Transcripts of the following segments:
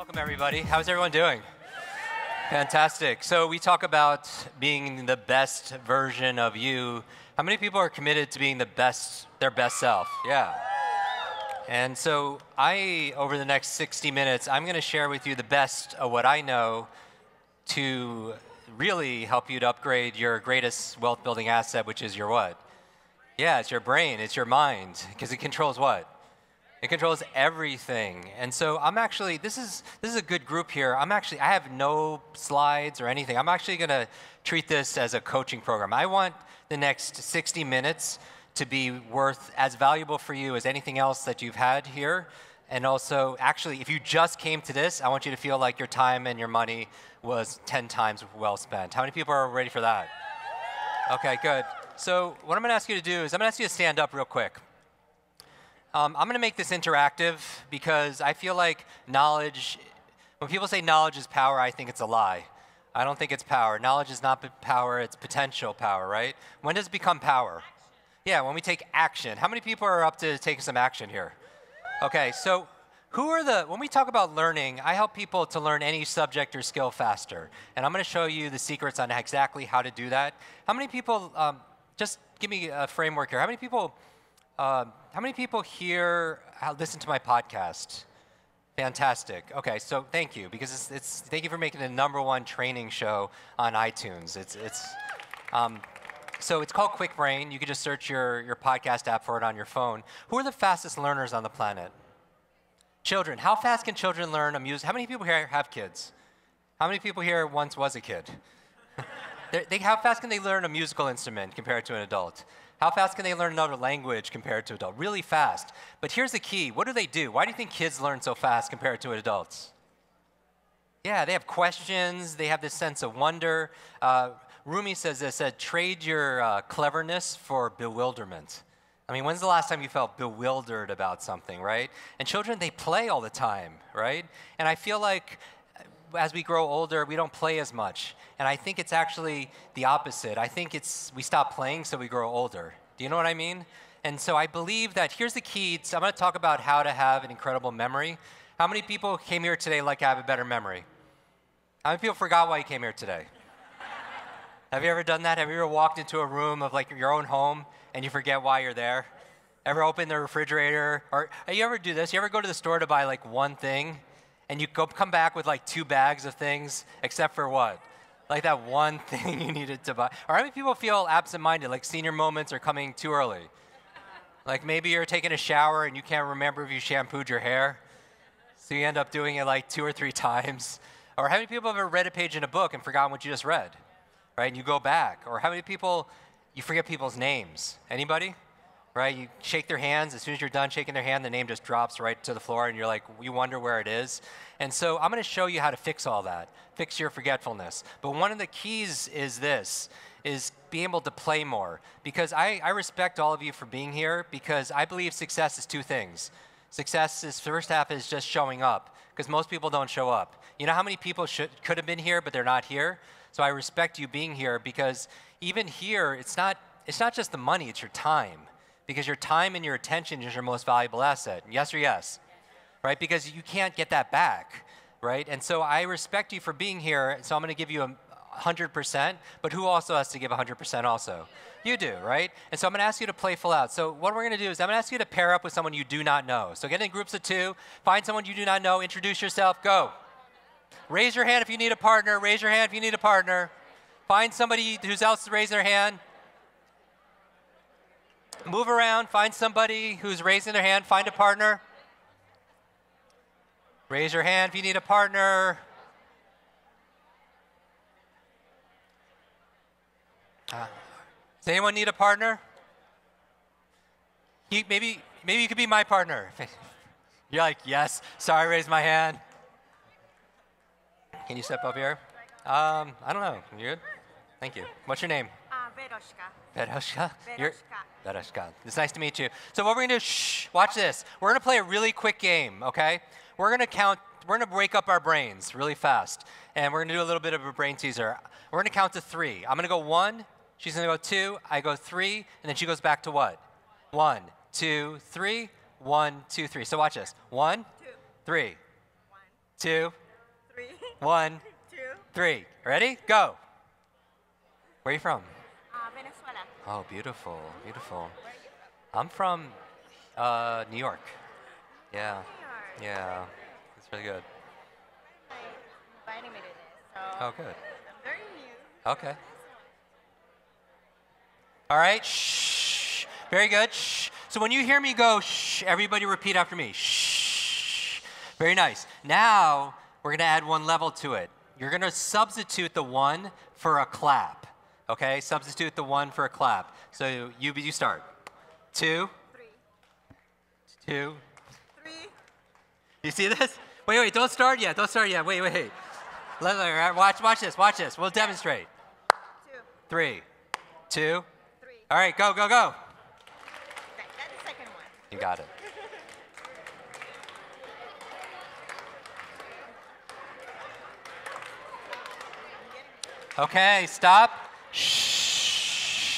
Welcome, everybody. How's everyone doing? Fantastic. So we talk about being the best version of you. How many people are committed to being their best self? Yeah. And so over the next 60 minutes, I'm going to share with you the best of what I know to really help you to upgrade your greatest wealth-building asset, which is your what? Yeah, it's your brain, it's your mind, because it controls what? It controls everything. And so I'm actually, this is a good group here. I have no slides or anything. I'm actually going to treat this as a coaching program. I want the next 60 minutes to be worth as valuable for you as anything else that you've had here. And also, actually, if you just came to this, I want you to feel like your time and your money was 10 times well spent. How many people are ready for that? Okay, good. So what I'm going to ask you to do is I'm going to ask you to stand up real quick. I'm going to make this interactive because I feel like knowledge, when people say knowledge is power, I think it's a lie. I don't think it's power. Knowledge is not power, it's potential power, right? When does it become power? Yeah, when we take action. How many people are up to taking some action here? Okay, so when we talk about learning, I help people to learn any subject or skill faster. And I'm going to show you the secrets on exactly how to do that. How many people, just give me a framework here. How many people here listen to my podcast? Fantastic. Okay, so thank you, because thank you for making the #1 training show on iTunes. So it's called Quick Brain. You can just search your podcast app for it on your phone. Who are the fastest learners on the planet? Children. How fast can children learn a music? How many people here have kids? How many people here once was a kid? How fast can they learn a musical instrument compared to an adult? How fast can they learn another language compared to an adult? Really fast. But here's the key. What do? Why do you think kids learn so fast compared to adults? Yeah, they have questions. They have this sense of wonder. Rumi says this, trade your cleverness for bewilderment. I mean, when's the last time you felt bewildered about something, right? And children, they play all the time, right? And I feel like as we grow older, we don't play as much. And I think it's actually the opposite. I think we stop playing so we grow older. Do you know what I mean? And so I believe that here's the key. I'm going to talk about how to have an incredible memory. How many people came here today like to have a better memory? How many people forgot why you came here today? Have you ever done that? Have you ever walked into a room of like your own home and you forget why you're there? Ever open the refrigerator? Or you ever do this? You ever go to the store to buy like one thing and you come back with like 2 bags of things except for what? Like that one thing you needed to buy. Or how many people feel absent-minded, like senior moments are coming too early? Like maybe you're taking a shower and you can't remember if you shampooed your hair, so you end up doing it like 2 or 3 times. Or how many people have ever read a page in a book and forgotten what you just read, right? And you go back. Or how many people, you forget people's names? Anybody? Right? You shake their hands. As soon as you're done shaking their hand, the name just drops right to the floor, and you're like, you wonder where it is. And so I'm going to show you how to fix all that, fix your forgetfulness. But one of the keys is being able to play more. Because I respect all of you for being here, because I believe success is 2 things. Success is, first half is just showing up, because most people don't show up. You know how many people could have been here, but they're not here? So I respect you being here, because even here, it's not just the money, it's your time. Because your time and your attention is your most valuable asset. Yes or yes? Right? Because you can't get that back, right? And so I respect you for being here, so I'm going to give you 100%, but who also has to give 100% also? You do, right? And so I'm going to ask you to play full out. So what we're going to do is I'm going to ask you to pair up with someone you do not know. So get in groups of 2, find someone you do not know, introduce yourself, go. Raise your hand if you need a partner, raise your hand if you need a partner. Find somebody who's else raising their hand. Move around, find somebody who's raising their hand, find a partner. Raise your hand if you need a partner. Does anyone need a partner? Maybe you could be my partner. You're like, yes, sorry, I raised my hand. Can you step up here? I don't know, you good? Thank you. What's your name? Veroshka. Veroshka. It's nice to meet you. So what we're going to do, watch this. We're going to play a really quick game, okay? We're going to break up our brains really fast. And we're going to do a little bit of a brain teaser. We're going to count to 3. I'm going to go 1, she's going to go 2, I go 3, and then she goes back to what? 1, 2, 3, 1, 2, 3. So watch this. 1, 3, 2, 1, 2. 3. Ready? Go. Where are you from? Venezuela. Oh, beautiful, beautiful. Where are you from? I'm from New York. Yeah, New York. yeah. It's really good. My inviting me to this, so Oh, good. I'm very new. Okay. All right. Shh. Very good. Shh. So when you hear me go, shh, everybody repeat after me. Shh. Very nice. Now we're going to add one level to it. You're going to substitute the 1 for a clap. Okay? Substitute the 1 for a clap. So you start. 2. 3. 2. 3. You see this? Wait, don't start yet. Don't start yet. Wait. Watch this. We'll demonstrate. 2. 3, 2. 3. All right, go. That's the second one. You got it. Okay, stop. Shh.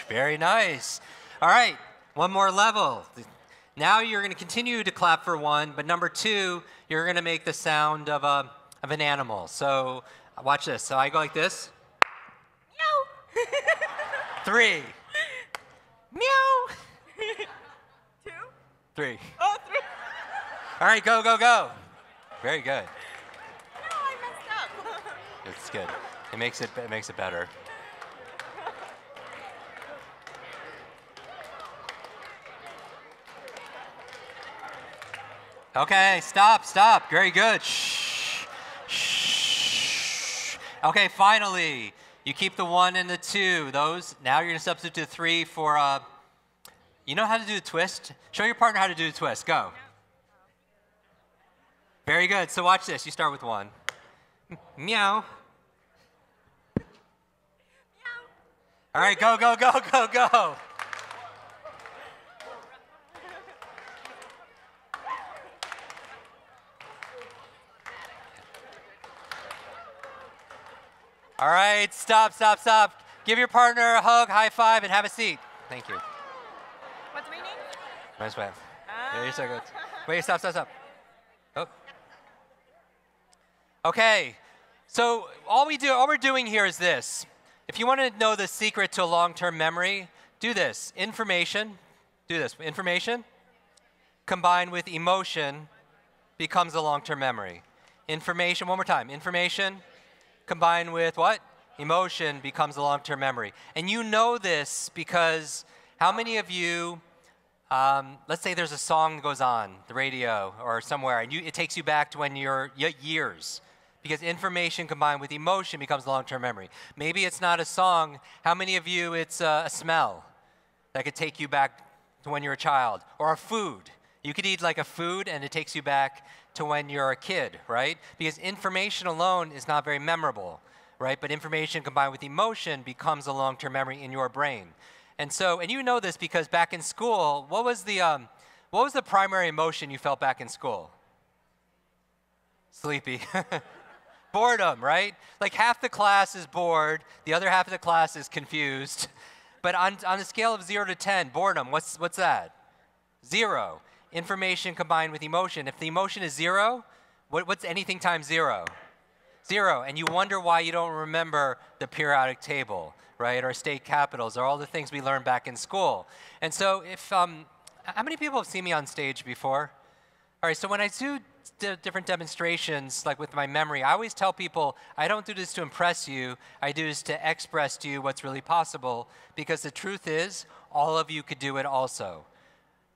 Very nice. All right, one more level. Now you're going to continue to clap for 1, but number 2, you're going to make the sound of an animal. So watch this. So I go like this. Meow. 3. Meow. 2. 3. Oh, 3. All right, go. Very good. No, I messed up. It's good. It makes it better. Okay, stop. Very good. Shh. Okay, finally, you keep the 1 and the 2. Those. Now you're going to substitute the 3 for. You know how to do the twist? Show your partner how to do the twist. Go. Very good. So watch this. You start with 1. Meow. All right, go. All right, stop. Give your partner a hug, high five, and have a seat. Thank you. What's my name? Nice way. Yeah, you're so good. Wait, stop. Oh. Okay, so all we're doing here is this. If you want to know the secret to a long-term memory, do this. Information combined with emotion becomes a long-term memory. Information, one more time. Information combined with what? Emotion becomes a long-term memory. And you know this because how many of you, let's say there's a song that goes on the radio or somewhere, and it takes you back to when you're years. Because information combined with emotion becomes long-term memory. Maybe it's not a song. How many of you, it's a smell that could take you back to when you're a child? Or a food. You could eat like a food and it takes you back to when you're a kid, right? Because information alone is not very memorable, right? But information combined with emotion becomes a long-term memory in your brain. And you know this because back in school, what was the primary emotion you felt back in school? Sleepy. Boredom, right? Like half the class is bored, the other half of the class is confused. But on a scale of 0 to 10, boredom, what's that? 0. Information combined with emotion. If the emotion is 0, what's anything times 0? 0. And you wonder why you don't remember the periodic table, right? Or state capitals, or all the things we learned back in school. And so how many people have seen me on stage before? All right, so when I do different demonstrations, like with my memory, I always tell people, I don't do this to impress you, I do this to express to you what's really possible, because the truth is, all of you could do it also.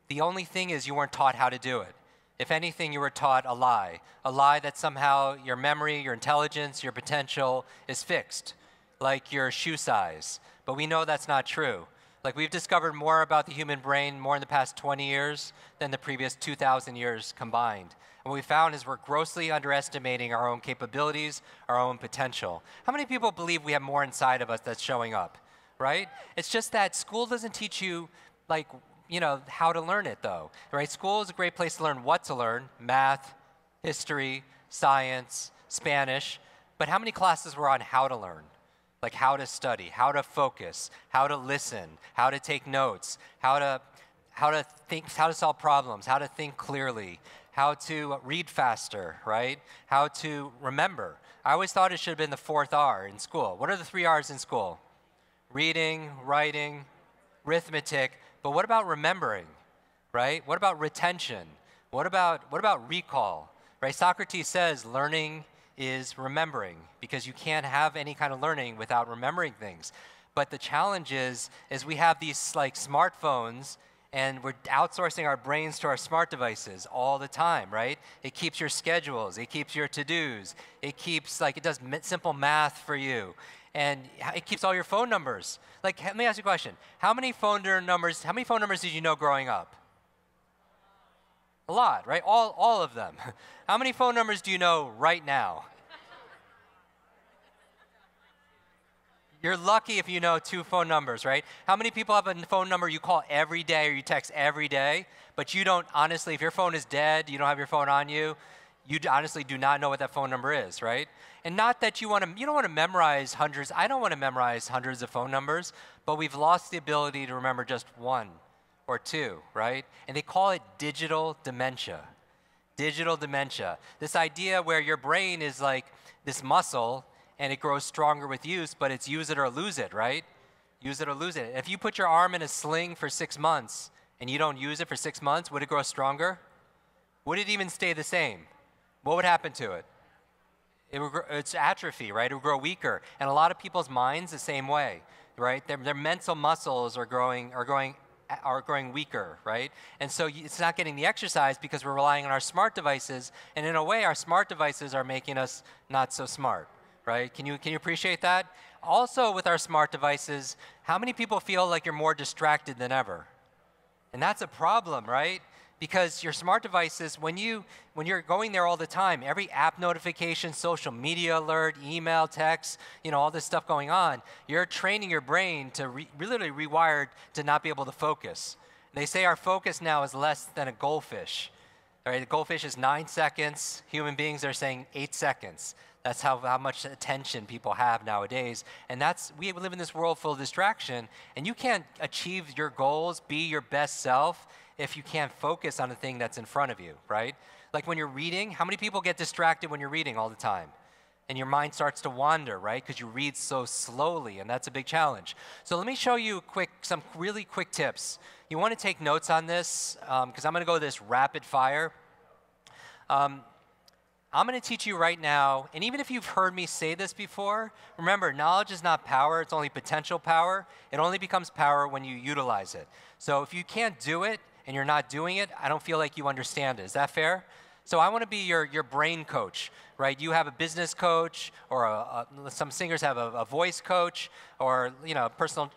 The only thing is you weren't taught how to do it. If anything, you were taught a lie that somehow your memory, your intelligence, your potential is fixed, like your shoe size. But we know that's not true. Like we've discovered more about the human brain more in the past 20 years than the previous 2,000 years combined. And what we found is we're grossly underestimating our own capabilities, our own potential. How many people believe we have more inside of us that's showing up, right? It's just that school doesn't teach you, like, how to learn it though, right? School is a great place to learn what to learn, math, history, science, Spanish, but how many classes were on how to learn? Like how to study, how to focus, how to listen, how to take notes, how to think, how to solve problems, how to think clearly, how to read faster, right? How to remember. I always thought it should have been the fourth R in school. What are the 3 R's in school? Reading, writing, arithmetic. But what about remembering, right? What about retention? What about recall, right? Socrates says learning is remembering, because you can't have any kind of learning without remembering things. But the challenge is we have these like smartphones, and we're outsourcing our brains to our smart devices all the time, right? It keeps your schedules, it keeps your to-dos, it keeps, like, it does simple math for you, and it keeps all your phone numbers. Like, let me ask you a question. How many phone numbers did you know growing up? A lot, right? All of them. How many phone numbers do you know right now? You're lucky if you know 2 phone numbers, right? How many people have a phone number you call every day or you text every day, but you don't, honestly, if your phone is dead, you don't have your phone on you, you honestly do not know what that phone number is, right? And not that you don't want to memorize hundreds. I don't want to memorize hundreds of phone numbers, but we've lost the ability to remember just 1 or 2, right? And they call it digital dementia. Digital dementia. This idea where your brain is like this muscle, and it grows stronger with use, but it's use it or lose it, right? Use it or lose it. If you put your arm in a sling for 6 months and you don't use it for 6 months, would it grow stronger? Would it even stay the same? What would happen to it? It's atrophy, right? It would grow weaker. And a lot of people's minds the same way, right? Their mental muscles are growing weaker, right? And so it's not getting the exercise because we're relying on our smart devices, and in a way, our smart devices are making us not so smart. Right? Can you appreciate that? Also, with our smart devices, how many people feel like you're more distracted than ever? And that's a problem, right? Because your smart devices, when you're going there all the time, every app notification, social media alert, email, text, all this stuff going on, you're training your brain to literally rewired to not be able to focus. They say our focus now is less than a goldfish. All right, the goldfish is 9 seconds. Human beings are saying 8 seconds. That's how much attention people have nowadays. And we live in this world full of distraction, and you can't achieve your goals, be your best self, if you can't focus on the thing that's in front of you, right? Like when you're reading, how many people get distracted when you're reading all the time? And your mind starts to wander, right? Because you read so slowly, and that's a big challenge. So let me show you some really quick tips. You want to take notes on this, because I'm going to go this rapid fire. I'm going to teach you right now, and even if you've heard me say this before, remember, knowledge is not power, it's only potential power. It only becomes power when you utilize it. So if you can't do it and you're not doing it, I don't feel like you understand it. Is that fair? So I want to be your brain coach, right? You have a business coach, or some singers have a voice coach, or personal,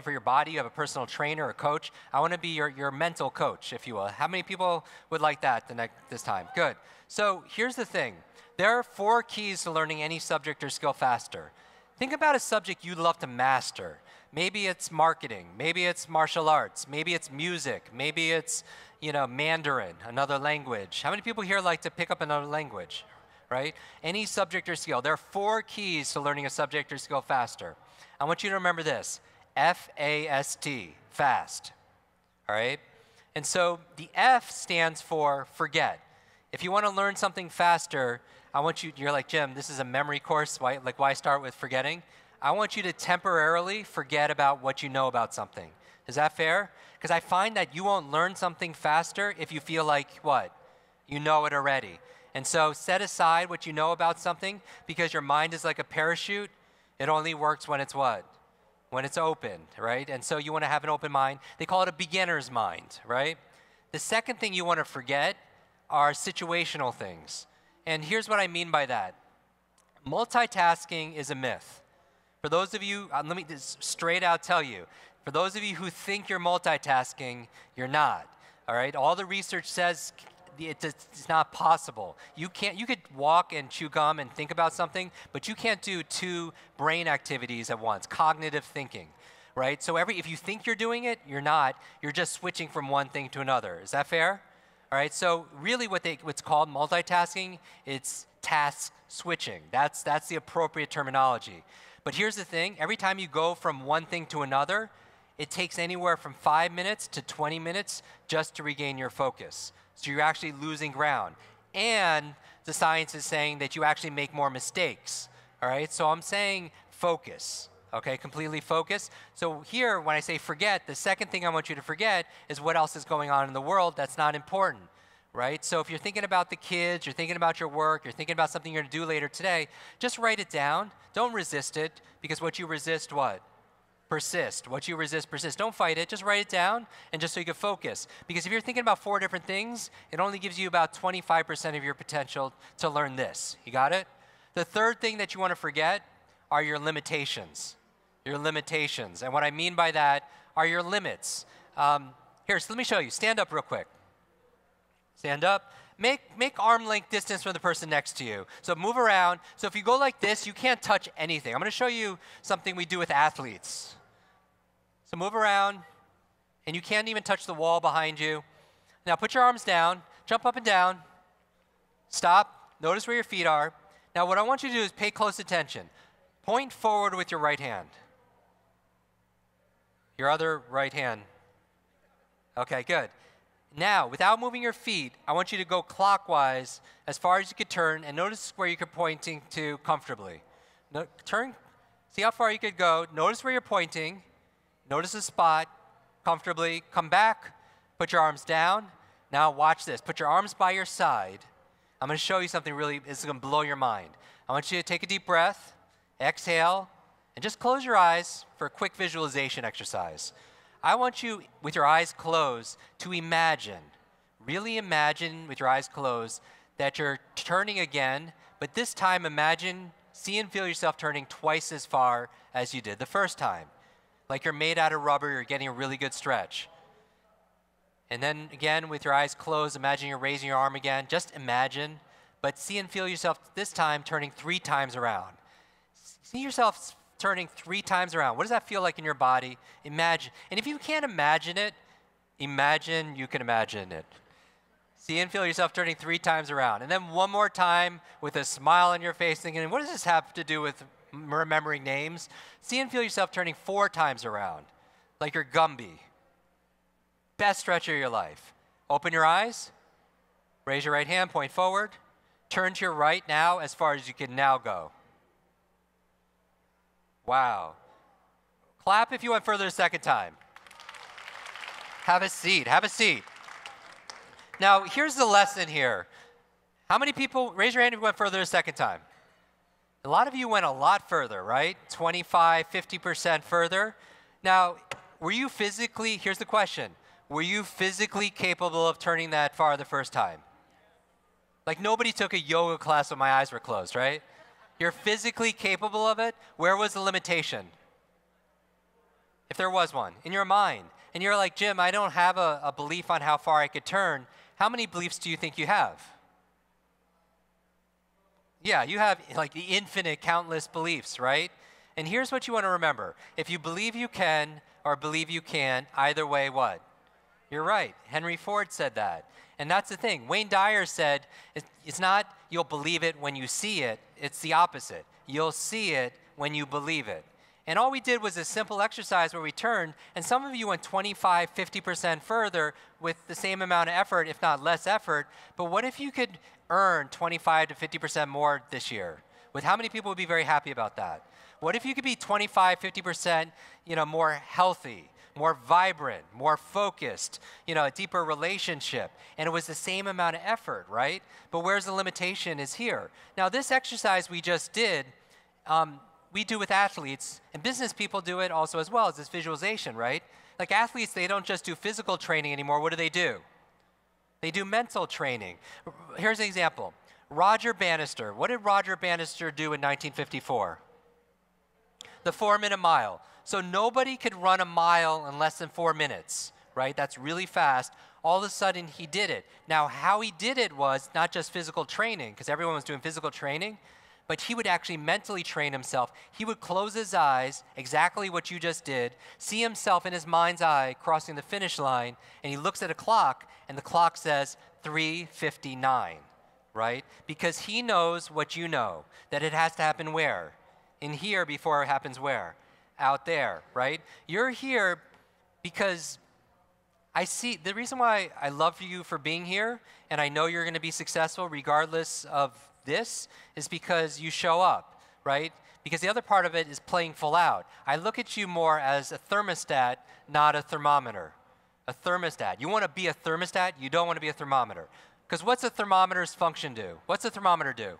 for your body, you have a personal trainer or coach. I want to be your mental coach, if you will. How many people would like that this time? Good. So here's the thing. There are 4 keys to learning any subject or skill faster. Think about a subject you'd love to master. Maybe it's marketing. Maybe it's martial arts. Maybe it's music. Maybe it's Mandarin, another language. How many people here like to pick up another language, right? Any subject or skill. There are 4 keys to learning a subject or skill faster. I want you to remember this. F-A-S-T, fast, all right? And so the F stands for forget. If you want to learn something faster, you're like, Jim, this is a memory course, why start with forgetting? I want you to temporarily forget about what you know about something. Is that fair? Because I find that you won't learn something faster if you feel like, what? You know it already. And so set aside what you know about something, because your mind is like a parachute. It only works when it's what? When it's open, right? And so you want to have an open mind. They call it a beginner's mind, right? The second thing you want to forget are situational things. And here's what I mean by that. Multitasking is a myth. For those of you, let me just straight out tell you, for those of you who think you're multitasking, you're not, all right? All the research says it's not possible. You could walk and chew gum and think about something, but you can't do 2 brain activities at once, cognitive thinking, right? So if you think you're doing it, you're not. You're just switching from one thing to another. Is that fair? All right, so really what's called multitasking, it's task switching. That's the appropriate terminology. But here's the thing, every time you go from one thing to another, it takes anywhere from 5 minutes to 20 minutes just to regain your focus. So you're actually losing ground. And the science is saying that you actually make more mistakes. All right, so I'm saying focus. Okay, completely focus. So here, when I say forget, the second thing I want you to forget is what else is going on in the world that's not important, right? So if you're thinking about the kids, you're thinking about your work, you're thinking about something you're going to do later today, just write it down. Don't resist it, because what you resist, what? Persist. What you resist, persist. Don't fight it. Just write it down, and just so you can focus. Because if you're thinking about 4 different things, it only gives you about 25% of your potential to learn this. You got it? The third thing that you want to forget are your limitations. Your limitations. And what I mean by that are your limits. Here, so let me show you. Stand up real quick. Stand up. Make arm length distance from the person next to you. So move around. So if you go like this, you can't touch anything. I'm going to show you something we do with athletes. So move around, and you can't even touch the wall behind you. Now put your arms down. Jump up and down. Stop. Notice where your feet are. Now what I want you to do is pay close attention. Point forward with your right hand. Your other right hand. Okay, good. Now, without moving your feet, I want you to go clockwise as far as you could turn, and notice where you're pointing to comfortably. Turn, see how far you could go. Notice where you're pointing. Notice the spot comfortably. Come back. Put your arms down. Now watch this. Put your arms by your side. I'm going to show you something really, this is going to blow your mind. I want you to take a deep breath, exhale, and just close your eyes for a quick visualization exercise. I want you, with your eyes closed, to imagine, really imagine with your eyes closed, that you're turning again, but this time imagine, see and feel yourself turning twice as far as you did the first time. Like you're made out of rubber, you're getting a really good stretch. And then again, with your eyes closed, imagine you're raising your arm again. Just imagine, but see and feel yourself this time turning 3 times around. See yourself turning 3 times around. What does that feel like in your body? Imagine. And if you can't imagine it, imagine you can imagine it. See and feel yourself turning 3 times around. And then one more time with a smile on your face, thinking, what does this have to do with remembering names? See and feel yourself turning 4 times around, like you're Gumby. Best stretch of your life. Open your eyes. Raise your right hand, point forward. Turn to your right now as far as you can now go. Wow. Clap if you went further a second time. Have a seat. Have a seat. Now, here's the lesson here. How many people, raise your hand if you went further a second time. A lot of you went a lot further, right? 25, 50% further. Now, were you physically, here's the question, were you physically capable of turning that far the first time? Like nobody took a yoga class when my eyes were closed, right? You're physically capable of it. Where was the limitation? If there was one, in your mind. And you're like, Jim, I don't have a belief on how far I could turn. How many beliefs do you think you have? Yeah, you have like the infinite, countless beliefs, right? And here's what you want to remember. If you believe you can or believe you can't, either way, what? You're right. Henry Ford said that. And that's the thing. Wayne Dyer said, it's not you'll believe it when you see it. It's the opposite. You'll see it when you believe it. And all we did was a simple exercise where we turned, and some of you went 25, 50% further with the same amount of effort, if not less effort. But what if you could earn 25 to 50% more this year? With how many people would be very happy about that? What if you could be 25, 50%, more healthy, more vibrant, more focused, a deeper relationship, and it was the same amount of effort, right? But where's the limitation is here. Now, this exercise we just did, we do with athletes, and business people do it also as well as this visualization, right? Like athletes, they don't just do physical training anymore. What do? They do mental training. Here's an example. Roger Bannister. What did Roger Bannister do in 1954? The 4-minute mile. So nobody could run a mile in less than 4 minutes, right? That's really fast. All of a sudden, he did it. Now, how he did it was not just physical training, because everyone was doing physical training, but he would actually mentally train himself. He would close his eyes, exactly what you just did, see himself in his mind's eye crossing the finish line, and he looks at a clock, and the clock says 3:59, right? Because he knows what you know, that it has to happen where? In here before it happens where? Out there, right? You're here because I see the reason why I love you for being here, and I know you're going to be successful regardless of this, is because you show up, right? Because the other part of it is playing full out. I look at you more as a thermostat, not a thermometer. A thermostat. You want to be a thermostat, you don't want to be a thermometer. Because what's a thermometer's function do? What's a thermometer do?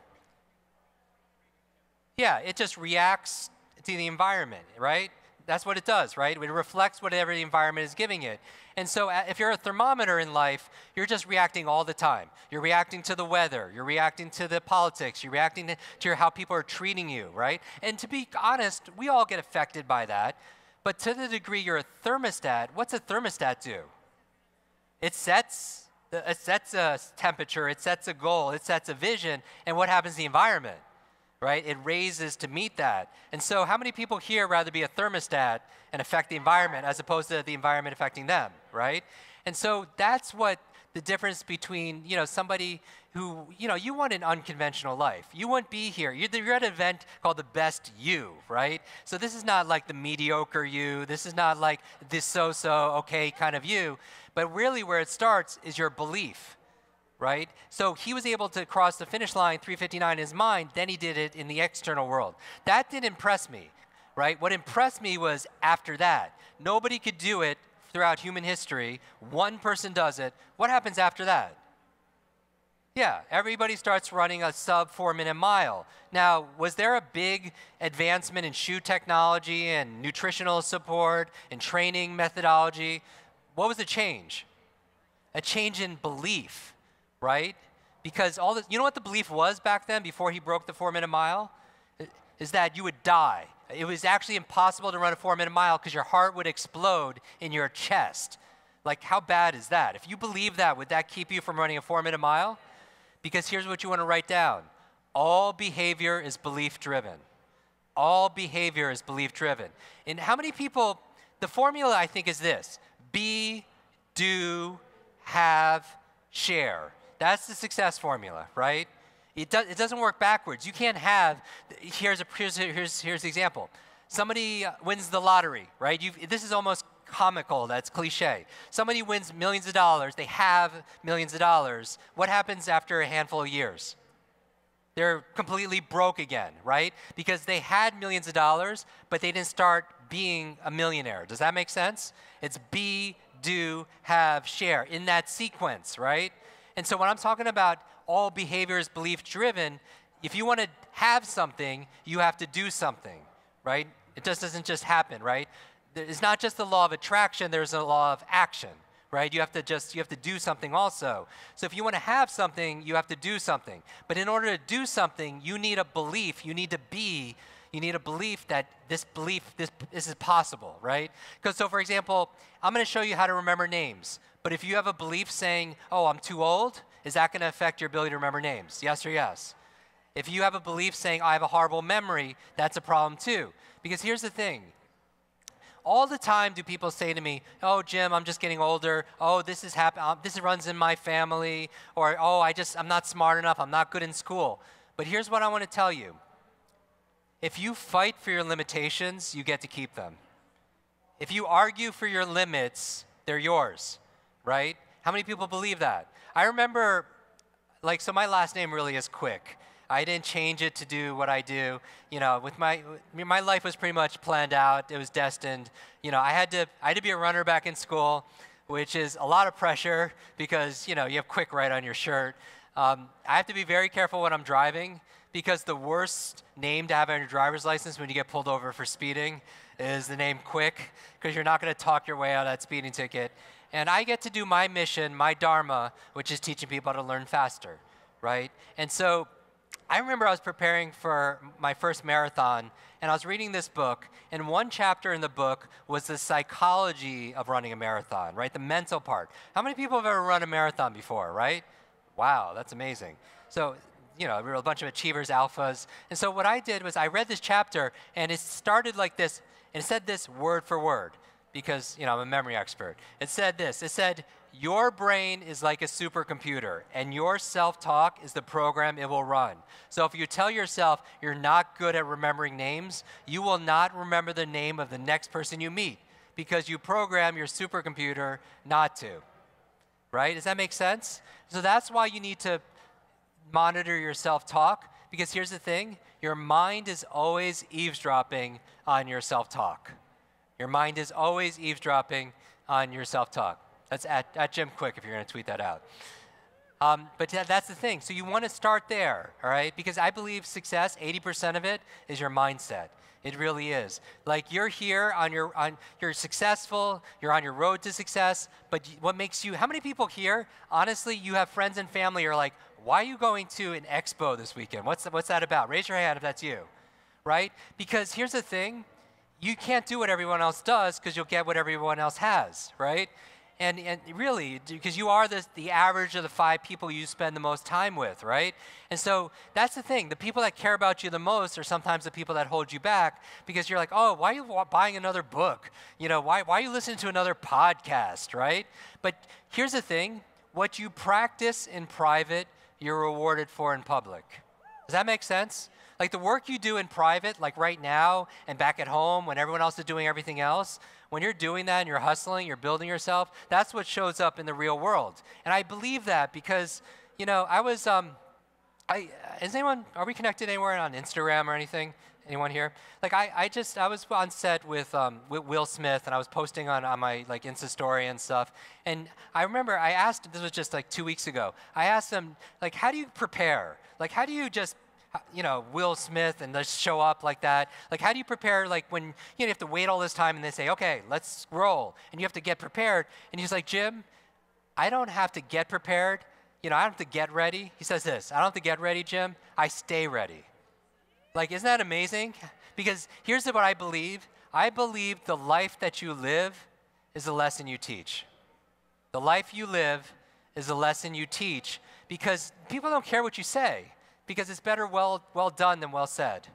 Yeah, it just reacts to the environment, right? That's what it does, right? It reflects whatever the environment is giving it. And so if you're a thermometer in life, you're just reacting all the time. You're reacting to the weather. You're reacting to the politics. You're reacting to how people are treating you, right? And to be honest, we all get affected by that. But to the degree you're a thermostat, what's a thermostat do? It sets a temperature. It sets a goal. It sets a vision. And what happens to the environment? Right? It raises to meet that. And so how many people here rather be a thermostat and affect the environment as opposed to the environment affecting them, right? And so that's what the difference between, somebody who, you want an unconventional life. You wouldn't be here. You're at an event called the best you, right? So this is not like the mediocre you. This is not like this so-so, okay kind of you. But really where it starts is your belief. Right? So he was able to cross the finish line, 3:59 in his mind, then he did it in the external world. That didn't impress me, right? What impressed me was after that. Nobody could do it throughout human history. One person does it. What happens after that? Yeah, everybody starts running a sub 4-minute mile. Now, was there a big advancement in shoe technology and nutritional support and training methodology? What was the change? A change in belief. Right? Because you know what the belief was back then before he broke the 4-minute mile? Is that you would die. It was actually impossible to run a 4-minute mile because your heart would explode in your chest. Like, how bad is that? If you believe that, would that keep you from running a 4-minute mile? Because here's what you want to write down. All behavior is belief driven. All behavior is belief driven. And how many people, the formula I think is this: be, do, have, share. That's the success formula, right? It doesn't work backwards. You can't have, here's the example. Somebody wins the lottery, right? This is almost comical, that's cliche. Somebody wins millions of dollars, they have millions of dollars. What happens after a handful of years? They're completely broke again, right? Because they had millions of dollars, but they didn't start being a millionaire. Does that make sense? It's be, do, have, share, in that sequence, right? And so when I'm talking about all behavior is belief driven, if you want to have something, you have to do something, right? It just doesn't just happen, right? It's not just the law of attraction, there's a law of action, right? You have to do something also. So if you want to have something, you have to do something. But in order to do something, you need a belief, you need a belief that this is possible, right? Because so for example, I'm going to show you how to remember names. But if you have a belief saying, oh, I'm too old, is that going to affect your ability to remember names? Yes or yes? If you have a belief saying, I have a horrible memory, that's a problem too. Because here's the thing. All the time do people say to me, oh, Jim, I'm just getting older. Oh, this is this runs in my family. Or, oh, I'm not smart enough. I'm not good in school. But here's what I want to tell you. If you fight for your limitations, you get to keep them. If you argue for your limits, they're yours. Right? How many people believe that? I remember, so my last name really is Kwik. I didn't change it to do what I do. With my life was pretty much planned out. It was destined. I had to be a runner back in school, which is a lot of pressure because, you have Kwik right on your shirt. I have to be very careful when I'm driving because the worst name to have on your driver's license when you get pulled over for speeding is the name Kwik, because you're not going to talk your way out of that speeding ticket. And I get to do my mission, my dharma, which is teaching people how to learn faster, right? And so I remember I was preparing for my first marathon, and I was reading this book, and one chapter in the book was the psychology of running a marathon, right? The mental part. How many people have ever run a marathon before, right? Wow, that's amazing. So, we were a bunch of achievers, alphas. And so what I did was I read this chapter, and it started like this, and it said this word for word, because, I'm a memory expert. It said this. It said, your brain is like a supercomputer, and your self-talk is the program it will run. So if you tell yourself you're not good at remembering names, you will not remember the name of the next person you meet, because you program your supercomputer not to, right? Does that make sense? So that's why you need to monitor your self-talk, because here's the thing, your mind is always eavesdropping on your self-talk. Your mind is always eavesdropping on your self-talk. That's at Jim Kwik if you're going to tweet that out. But that's the thing. So you want to start there, all right? Because I believe success, 80% of it is your mindset. It really is. Like you're here you're successful, you're on your road to success, but what makes you, how many people here, honestly, you have friends and family who are like, why are you going to an expo this weekend? What's that about? Raise your hand if that's you, right? Because here's the thing, you can't do what everyone else does because you'll get what everyone else has, right? And really, because you are the average of the 5 people you spend the most time with, right? And so that's the thing. The people that care about you the most are sometimes the people that hold you back, because you're like, oh, why are you buying another book? You know, why are you listening to another podcast, right? But here's the thing. What you practice in private, you're rewarded for in public. Does that make sense? Like the work you do in private, like right now and back at home when everyone else is doing everything else, when you're doing that and you're hustling, you're building yourself, that's what shows up in the real world. And I believe that because, you know, I was, are we connected anywhere on Instagram or anything? Anyone here? Like I was on set with Will Smith, and I was posting on my like Insta story and stuff. And I remember I asked, this was just like 2 weeks ago, I asked them, like, how do you prepare? Like, how do you just, you know, Will Smith and just show up like that? Like, how do you prepare, like, when, you know, you have to wait all this time and they say, okay, let's roll, and you have to get prepared. And he's like, Jim, I don't have to get prepared. You know, I don't have to get ready. He says this, I don't have to get ready, Jim. I stay ready. Like, isn't that amazing? Because here's what I believe. I believe the life that you live is the lesson you teach. The life you live is the lesson you teach, because people don't care what you say, because it's better well done than well said.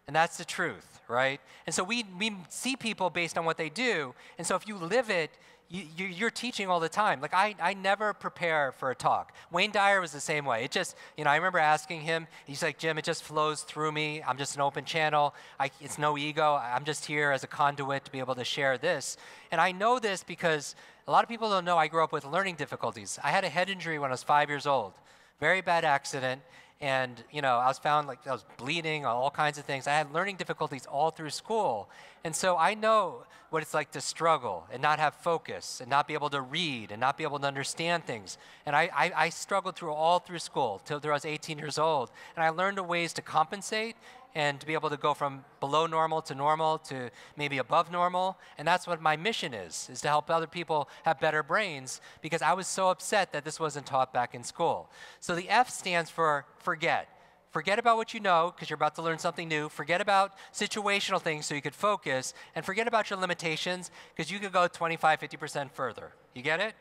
And that's the truth, right? And so we see people based on what they do. And so if you live it, you're teaching all the time. Like I never prepare for a talk. Wayne Dyer was the same way. It just, you know, I remember asking him, he's like, Jim, it just flows through me. I'm just an open channel. It's no ego. I'm just here as a conduit to be able to share this. And I know this because a lot of people don't know I grew up with learning difficulties. I had a head injury when I was 5 years old. Very bad accident. And, you know, I was found, like, I was bleeding, all kinds of things. I had learning difficulties all through school. And so I know what it's like to struggle and not have focus and not be able to read and not be able to understand things. And I struggled all through school till I was 18 years old. And I learned ways to compensate and to be able to go from below normal to maybe above normal. And that's what my mission is to help other people have better brains, because I was so upset that this wasn't taught back in school. So the F stands for forget. Forget about what you know, because you're about to learn something new. Forget about situational things so you could focus, and forget about your limitations, because you could go 25, 50% further. You get it?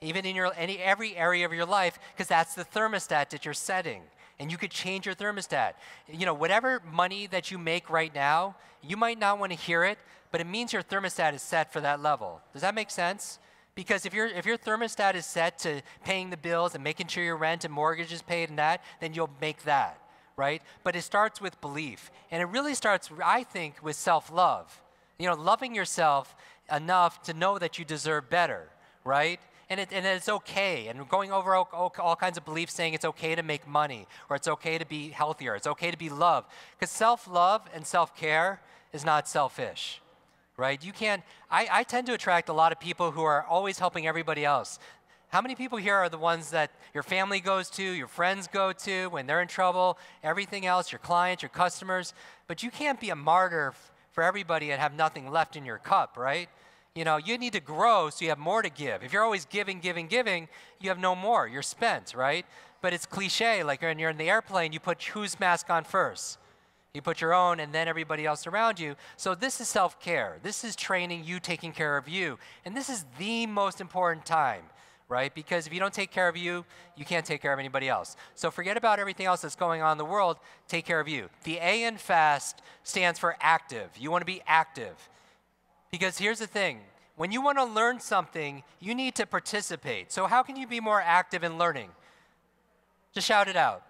Even in every area of your life, because that's the thermostat that you're setting. And you could change your thermostat. You know, whatever money that you make right now, you might not want to hear it, but it means your thermostat is set for that level. Does that make sense? Because if your thermostat is set to paying the bills and making sure your rent and mortgage is paid and that, then you'll make that, right? But it starts with belief. And it really starts, I think, with self-love. You know, loving yourself enough to know that you deserve better, right? And it's okay, and going over all kinds of beliefs saying it's okay to make money, or it's okay to be healthier, it's okay to be loved. Because self-love and self-care is not selfish, right? You can't, I tend to attract a lot of people who are always helping everybody else. How many people here are the ones that your family goes to, your friends go to when they're in trouble, everything else, your clients, your customers? But you can't be a martyr for everybody and have nothing left in your cup, right? You know, you need to grow so you have more to give. If you're always giving, you have no more. You're spent, right? But it's cliche, like when you're in the airplane, you put whose mask on first? You put your own and then everybody else around you. So this is self-care. This is training you, taking care of you. And this is the most important time, right? Because if you don't take care of you, you can't take care of anybody else. So forget about everything else that's going on in the world. Take care of you. The A in FAST stands for active. You want to be active. Because here's the thing, when you want to learn something, you need to participate. So how can you be more active in learning? Just shout it out.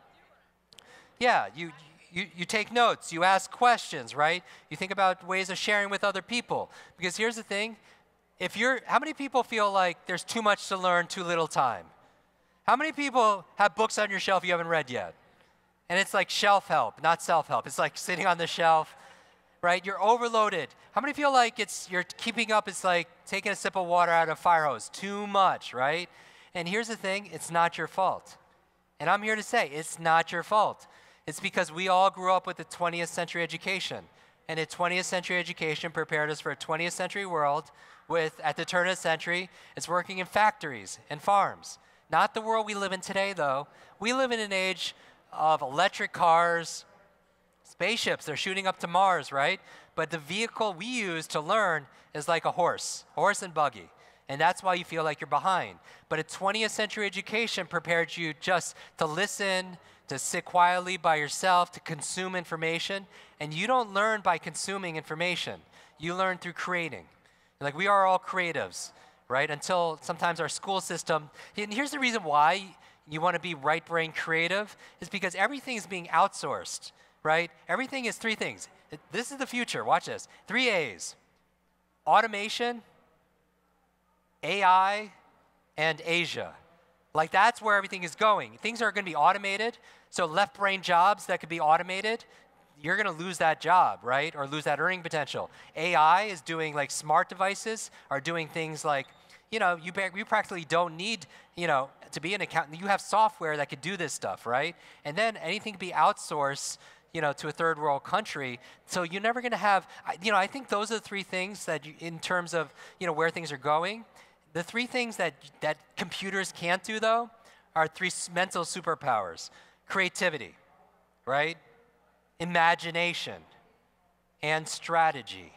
Yeah, you take notes, you ask questions, right? You think about ways of sharing with other people. Because here's the thing, How many people feel like there's too much to learn, too little time? How many people have books on your shelf you haven't read yet? And it's like shelf help, not self-help. It's like sitting on the shelf, right? You're overloaded. How many feel like you're keeping up, it's like taking a sip of water out of a fire hose? Too much, right? And here's the thing, it's not your fault. And I'm here to say, it's not your fault. It's because we all grew up with the 20th century education. And the 20th century education prepared us for a 20th century world with, at the turn of the century, it's working in factories and farms. Not the world we live in today, though. We live in an age of electric cars, spaceships. They're shooting up to Mars, right? But the vehicle we use to learn is like a horse and buggy. And that's why you feel like you're behind. But a 20th century education prepared you just to listen, to sit quietly by yourself, to consume information. And you don't learn by consuming information. You learn through creating. Like, we are all creatives, right? Until sometimes our school system, and here's the reason why you want to be right-brain creative, is because everything is being outsourced, right? Everything is three things. This is the future, watch this. 3 A's, automation, AI, and Asia. Like, that's where everything is going. Things are going to be automated, so left brain jobs that could be automated, you're going to lose that job, right? Or lose that earning potential. AI is doing, like, smart devices are doing things like, you know, you practically don't need, you know, to be an accountant. You have software that could do this stuff, right? And then anything can be outsourced, you know, to a third world country. So you're never going to have, you know, I think those are the three things that you, in terms of, you know, where things are going. The three things that computers can't do, though, are three mental superpowers. Creativity, right? Imagination, and strategy,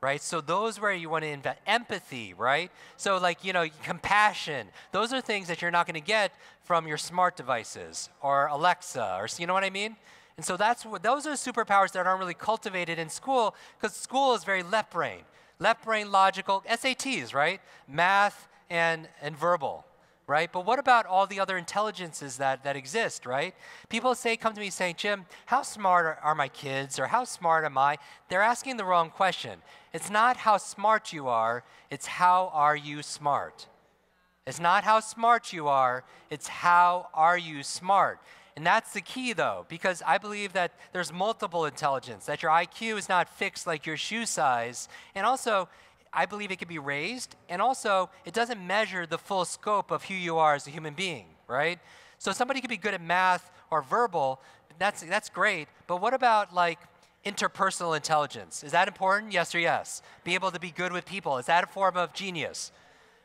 right? So those where you want to invest. Empathy, right? So, like, you know, compassion. Those are things that you're not going to get from your smart devices or Alexa, or, you know what I mean? And so those are superpowers that aren't really cultivated in school, because school is very left brain logical, SATs, right? Math and verbal, right? But what about all the other intelligences that exist, right? People come to me saying, Jim, how smart are my kids, or how smart am I? They're asking the wrong question. It's not how smart you are, it's how are you smart. It's not how smart you are, it's how are you smart. And that's the key, though, because I believe that there's multiple intelligence, that your IQ is not fixed like your shoe size. And also, I believe it can be raised. And also, it doesn't measure the full scope of who you are as a human being, right? So somebody could be good at math or verbal. That's great. But what about, like, interpersonal intelligence? Is that important? Yes or yes? Be able to be good with people. Is that a form of genius?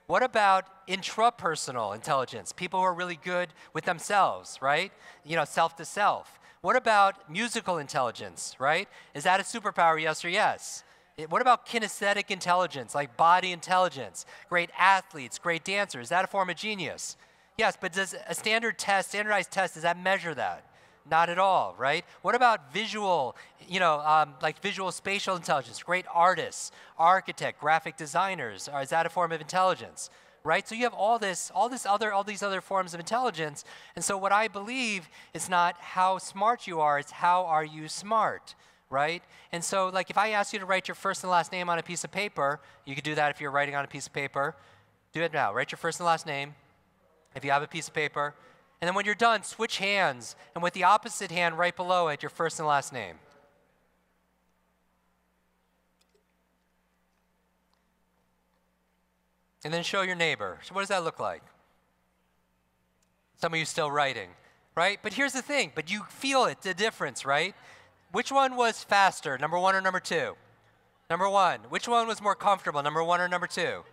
What about intrapersonal intelligence? People who are really good with themselves, right? You know, self to self. What about musical intelligence, right? Is that a superpower, yes or yes? What about kinesthetic intelligence, like body intelligence? Great athletes, great dancers, is that a form of genius? Yes, but does a standardized test, does that measure that? Not at all, right? What about visual, you know, like visual spatial intelligence? Great artists, architect, graphic designers. Is that a form of intelligence, right? So you have all these other forms of intelligence. And so what I believe is not how smart you are, it's how are you smart, right? And so, like, if I ask you to write your first and last name on a piece of paper, you could do that if you're writing on a piece of paper. Do it now. Write your first and last name if you have a piece of paper. And then when you're done, switch hands, and with the opposite hand right below it, your first and last name. And then show your neighbor. So what does that look like? Some of you still writing, right? But here's the thing, but you feel it, the difference, right? Which one was faster, number one or number two? Number one. Which one was more comfortable, number one or number two?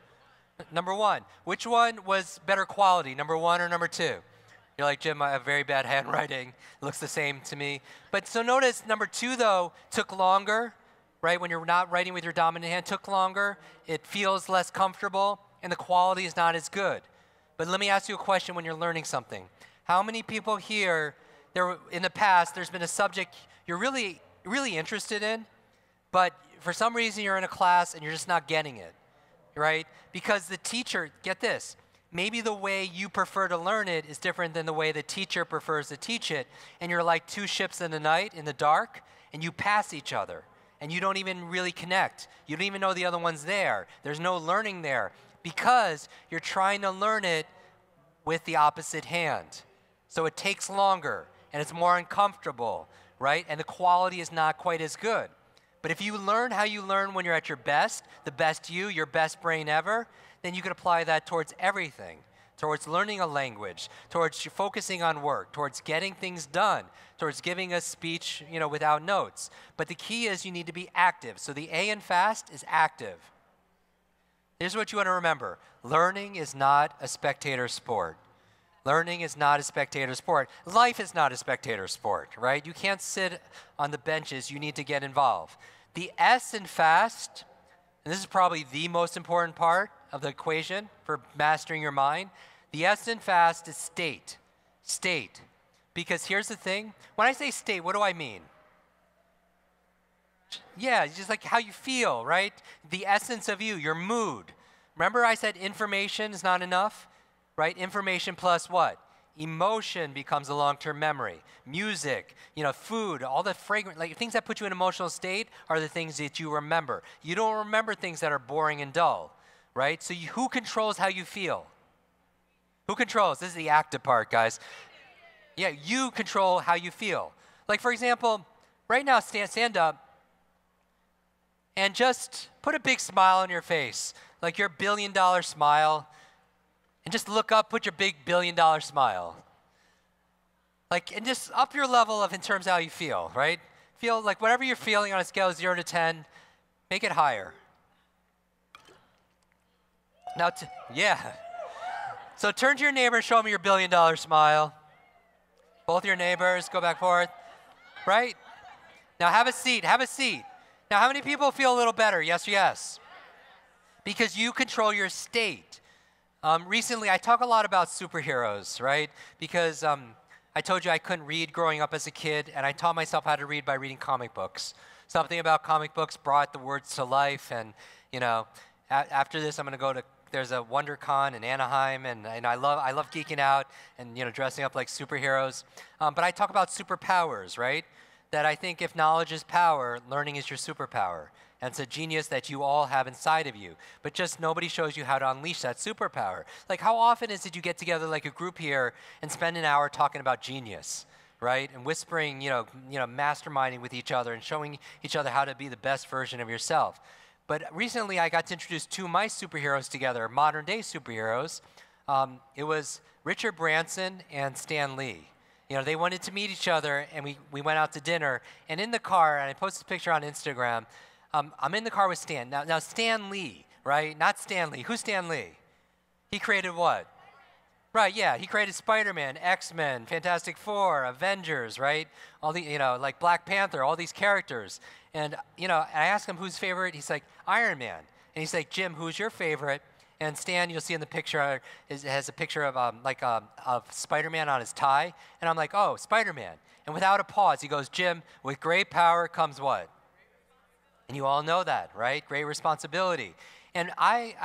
Number one. Which one was better quality, number one or number two? You're like, Jim, I have very bad handwriting. It looks the same to me. But so notice number two, though, took longer, right? When you're not writing with your dominant hand, took longer. It feels less comfortable, and the quality is not as good. But let me ask you a question when you're learning something. How many people here, in the past, there's been a subject you're really, really interested in, but for some reason you're in a class and you're just not getting it, right? Because the teacher, get this, maybe the way you prefer to learn it is different than the way the teacher prefers to teach it, and you're like two ships in the night, in the dark, and you pass each other. and you don't even really connect. You don't even know the other one's there. There's no learning there because you're trying to learn it with the opposite hand. So it takes longer and it's more uncomfortable, right? And the quality is not quite as good. But if you learn how you learn when you're at your best, the best you, your best brain ever, then you can apply that towards everything, towards learning a language, towards focusing on work, towards getting things done, towards giving a speech, without notes. But the key is you need to be active. So the A in FAST is active. Here's what you want to remember. Learning is not a spectator sport. Learning is not a spectator sport. Life is not a spectator sport, right? You can't sit on the benches. You need to get involved. The S in FAST, and this is probably the most important part of the equation for mastering your mind, the S in FAST is state. State. Because here's the thing. When I say state, what do I mean? Yeah, it's just like how you feel, right? The essence of you, your mood. Remember I said information is not enough? Right? Information plus what? Emotion becomes a long-term memory. Music, food, all the fragrant, things that put you in an emotional state are the things that you remember. You don't remember things that are boring and dull, right? So who controls how you feel? Who controls? This is the active part, guys. Yeah, you control how you feel. Like, for example, right now, stand up and just put a big smile on your face, like your billion-dollar smile. And just look up, put your big billion-dollar smile. And just up your level in terms of how you feel, right? Feel like whatever you're feeling on a scale of 0 to 10, make it higher. Now, yeah. So turn to your neighbor and show me your billion-dollar smile. Both your neighbors, go back and forth, right? Now have a seat, have a seat. Now how many people feel a little better? Yes or yes? Because you control your state. Recently, I talk a lot about superheroes, right? Because I told you I couldn't read growing up as a kid, and I taught myself how to read by reading comic books. Something about comic books brought the words to life, and after this, I'm going to go to. There's a WonderCon in Anaheim, and I love geeking out and dressing up like superheroes. But I talk about superpowers, right? That I think if knowledge is power, learning is your superpower. And it's a genius that you all have inside of you. But just nobody shows you how to unleash that superpower. Like how often is it you get together like a group here and spend an hour talking about genius, right? And whispering, masterminding with each other and showing each other how to be the best version of yourself. But recently I got to introduce two of my superheroes together, modern day superheroes. It was Richard Branson and Stan Lee. They wanted to meet each other and we went out to dinner. And in the car, and I posted a picture on Instagram, I'm in the car with Stan. Now Stan Lee, right? Not Stan Lee. Who's Stan Lee? He created what? Right, yeah. He created Spider-Man, X-Men, Fantastic Four, Avengers, right? All the, like Black Panther, all these characters. And, I asked him who's favorite. He's like, Iron Man. And he's like, Jim, who's your favorite? And Stan, you'll see in the picture, has a picture of of Spider-Man on his tie. And I'm like, oh, Spider-Man. And without a pause, he goes, Jim, with great power comes what? And you all know that, right? Great responsibility. And I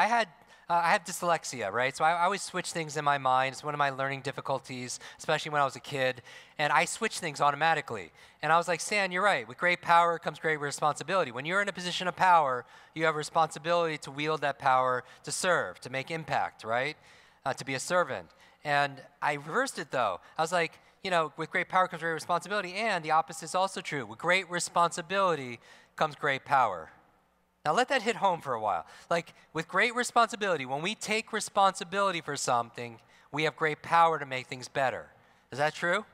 have dyslexia, right? So I always switch things in my mind. It's one of my learning difficulties, especially when I was a kid. And I switch things automatically. And I was like, Stan, you're right. With great power comes great responsibility. When you're in a position of power, you have responsibility to wield that power to serve, to make impact, right? To be a servant. And I reversed it, though. I was like, with great power comes great responsibility. And the opposite is also true. With great responsibility comes great power. Now let that hit home for a while. Like with great responsibility, when we take responsibility for something, we have great power to make things better. Is that true?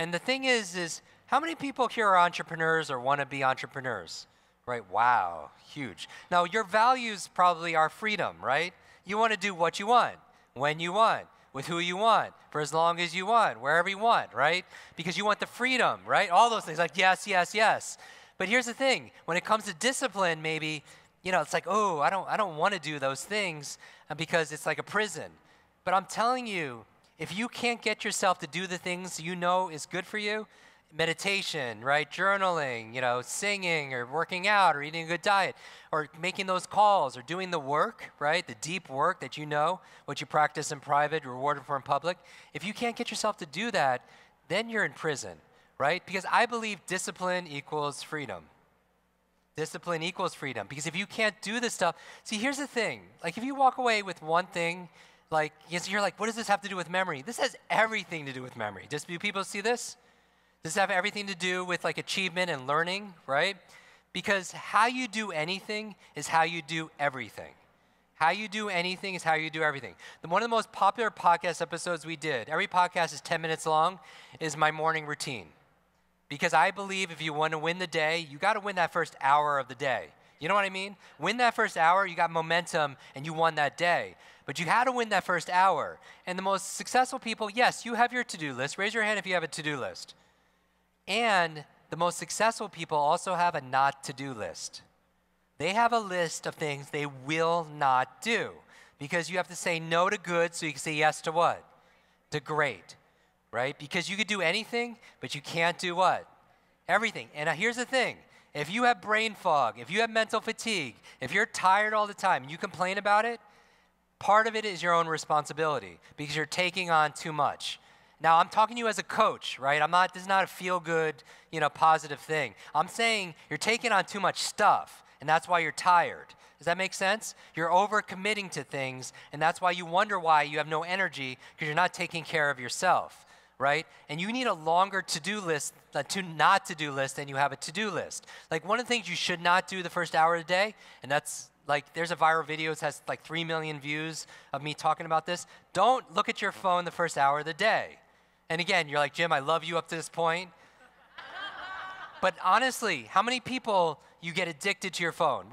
And the thing is how many people here are entrepreneurs or want to be entrepreneurs? Right? Wow, huge. Now your values probably are freedom, right? You want to do what you want, when you want, with who you want, for as long as you want, wherever you want, right? Because you want the freedom, right? All those things like yes, yes, yes. But here's the thing, when it comes to discipline, maybe, it's like, oh, I don't want to do those things because it's like a prison. But I'm telling you, if you can't get yourself to do the things you know is good for you, meditation, right, journaling, singing or working out or eating a good diet or making those calls or doing the work, right, the deep work that what you practice in private, rewarded for in public, if you can't get yourself to do that, then you're in prison. Right? Because I believe discipline equals freedom. Discipline equals freedom. Because if you can't do this stuff, see, here's the thing. Like, if you walk away with one thing, like, you're like, what does this have to do with memory? This has everything to do with memory. Do people see this? Does this have everything to do with, like, achievement and learning, right? Because how you do anything is how you do everything. How you do anything is how you do everything. One of the most popular podcast episodes we did, every podcast is 10 minutes long, is my morning routine. Because I believe if you want to win the day, you got to win that first hour of the day. You know what I mean? Win that first hour, you got momentum, and you won that day. But you had to win that first hour. And the most successful people, yes, you have your to-do list. Raise your hand if you have a to-do list. And the most successful people also have a not to-do list. They have a list of things they will not do. Because you have to say no to good so you can say yes to what? To great. Right? Because you could do anything, but you can't do what? Everything. And here's the thing. If you have brain fog, if you have mental fatigue, if you're tired all the time and you complain about it, part of it is your own responsibility because you're taking on too much. Now, I'm talking to you as a coach, right? This is not a feel-good, positive thing. I'm saying you're taking on too much stuff, and that's why you're tired. Does that make sense? You're over-committing to things, and that's why you wonder why you have no energy because you're not taking care of yourself. Right? And you need a longer to-do list, not to-do list than you have a to-do list. Like one of the things you should not do the first hour of the day, and that's like there's a viral video that has like 3 million views of me talking about this. Don't look at your phone the first hour of the day. And again, you're like, Jim, I love you up to this point. But honestly, how many people you get addicted to your phone?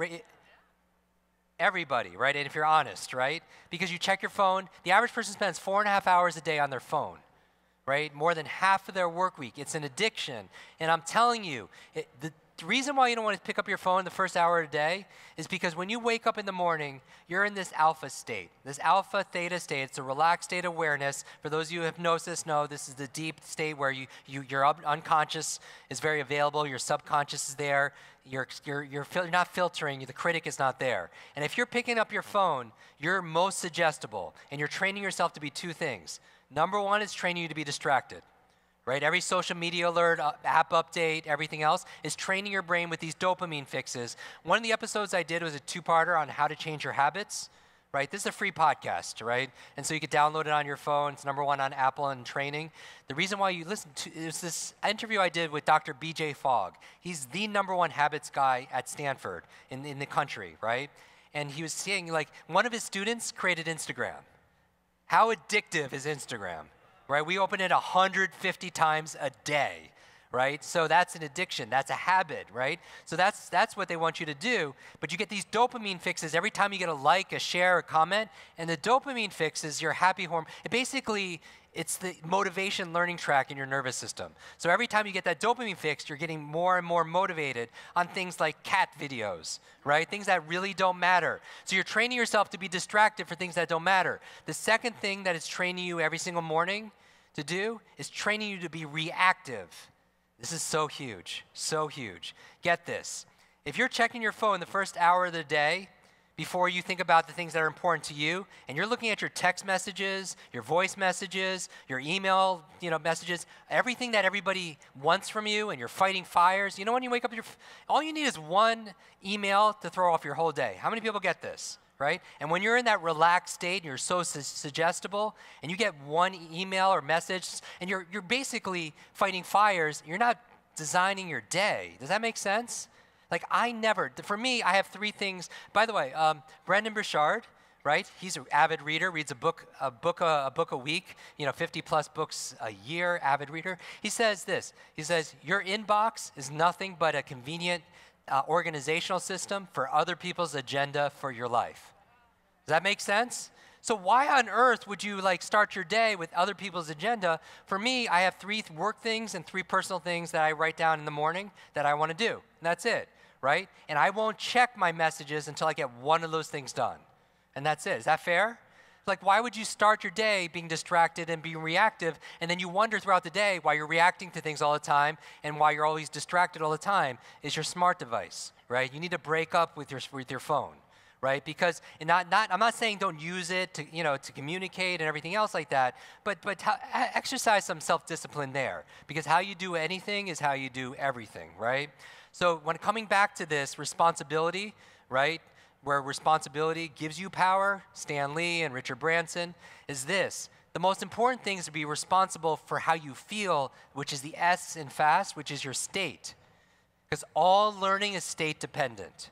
Everybody, right? And if you're honest, right? Because you check your phone, the average person spends 4.5 hours a day on their phone. Right? More than half of their work week. It's an addiction. And I'm telling you, the reason why you don't want to pick up your phone the first hour of the day is because when you wake up in the morning, you're in this alpha state, this alpha theta state. It's a relaxed state of awareness. For those of you who have hypnosis, know this is the deep state where your unconscious is very available. Your subconscious is there. You're not filtering. The critic is not there. And if you're picking up your phone, you're most suggestible. And you're training yourself to be two things. Number one is training you to be distracted, right? Every social media alert, app update, everything else is training your brain with these dopamine fixes. One of the episodes I did was a two-parter on how to change your habits, right? This is a free podcast, right? And so you could download it on your phone. It's number one on Apple and training. The reason why you listen to is this interview I did with Dr. BJ Fogg. He's the number one habits guy at Stanford in the country, right? And he was saying, like, one of his students created Instagram. How addictive is Instagram, right? We open it 150 times a day, right? So that's an addiction. That's a habit, right? So that's what they want you to do. But you get these dopamine fixes every time you get a like, a share, a comment. And the dopamine fix is your happy hormone. It's the motivation learning track in your nervous system. So every time you get that dopamine fix, you're getting more and more motivated on things like cat videos, right? Things that really don't matter. So you're training yourself to be distracted for things that don't matter. The second thing that it's training you every single morning to do is training you to be reactive. This is so huge, so huge. Get this. If you're checking your phone the first hour of the day, before you think about the things that are important to you, and you're looking at your text messages, your voice messages, your email, messages, everything that everybody wants from you, and you're fighting fires. When you wake up, all you need is one email to throw off your whole day. How many people get this, right? And when you're in that relaxed state, and you're so suggestible, and you get one email or message, and you're basically fighting fires, you're not designing your day. Does that make sense? Like for me, I have three things. By the way, Brendon Burchard, right? He's an avid reader, reads a book a week, 50 plus books a year, avid reader. He says this, he says, your inbox is nothing but a convenient organizational system for other people's agenda for your life. Does that make sense? So why on earth would you start your day with other people's agenda? For me, I have 3 work things and 3 personal things that I write down in the morning that I want to do. And that's it, right? And I won't check my messages until I get one of those things done. And that's it. Is that fair? Why would you start your day being distracted and being reactive, and then you wonder throughout the day why you're reacting to things all the time and why you're always distracted all the time is your smart device, right? You need to break up with your phone. Right? Because I'm not saying don't use it to communicate and everything else like that, but exercise some self-discipline there. Because how you do anything is how you do everything, right? So when coming back to this responsibility, right, where responsibility gives you power, Stan Lee and Richard Branson, is this. The most important thing is to be responsible for how you feel, which is the S in FAST, which is your state. Because all learning is state dependent.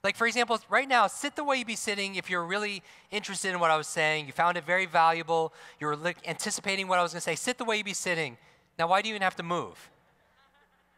Like for example, right now, sit the way you'd be sitting if you're really interested in what I was saying, you found it very valuable, you're anticipating what I was gonna say, sit the way you'd be sitting. Now why do you even have to move?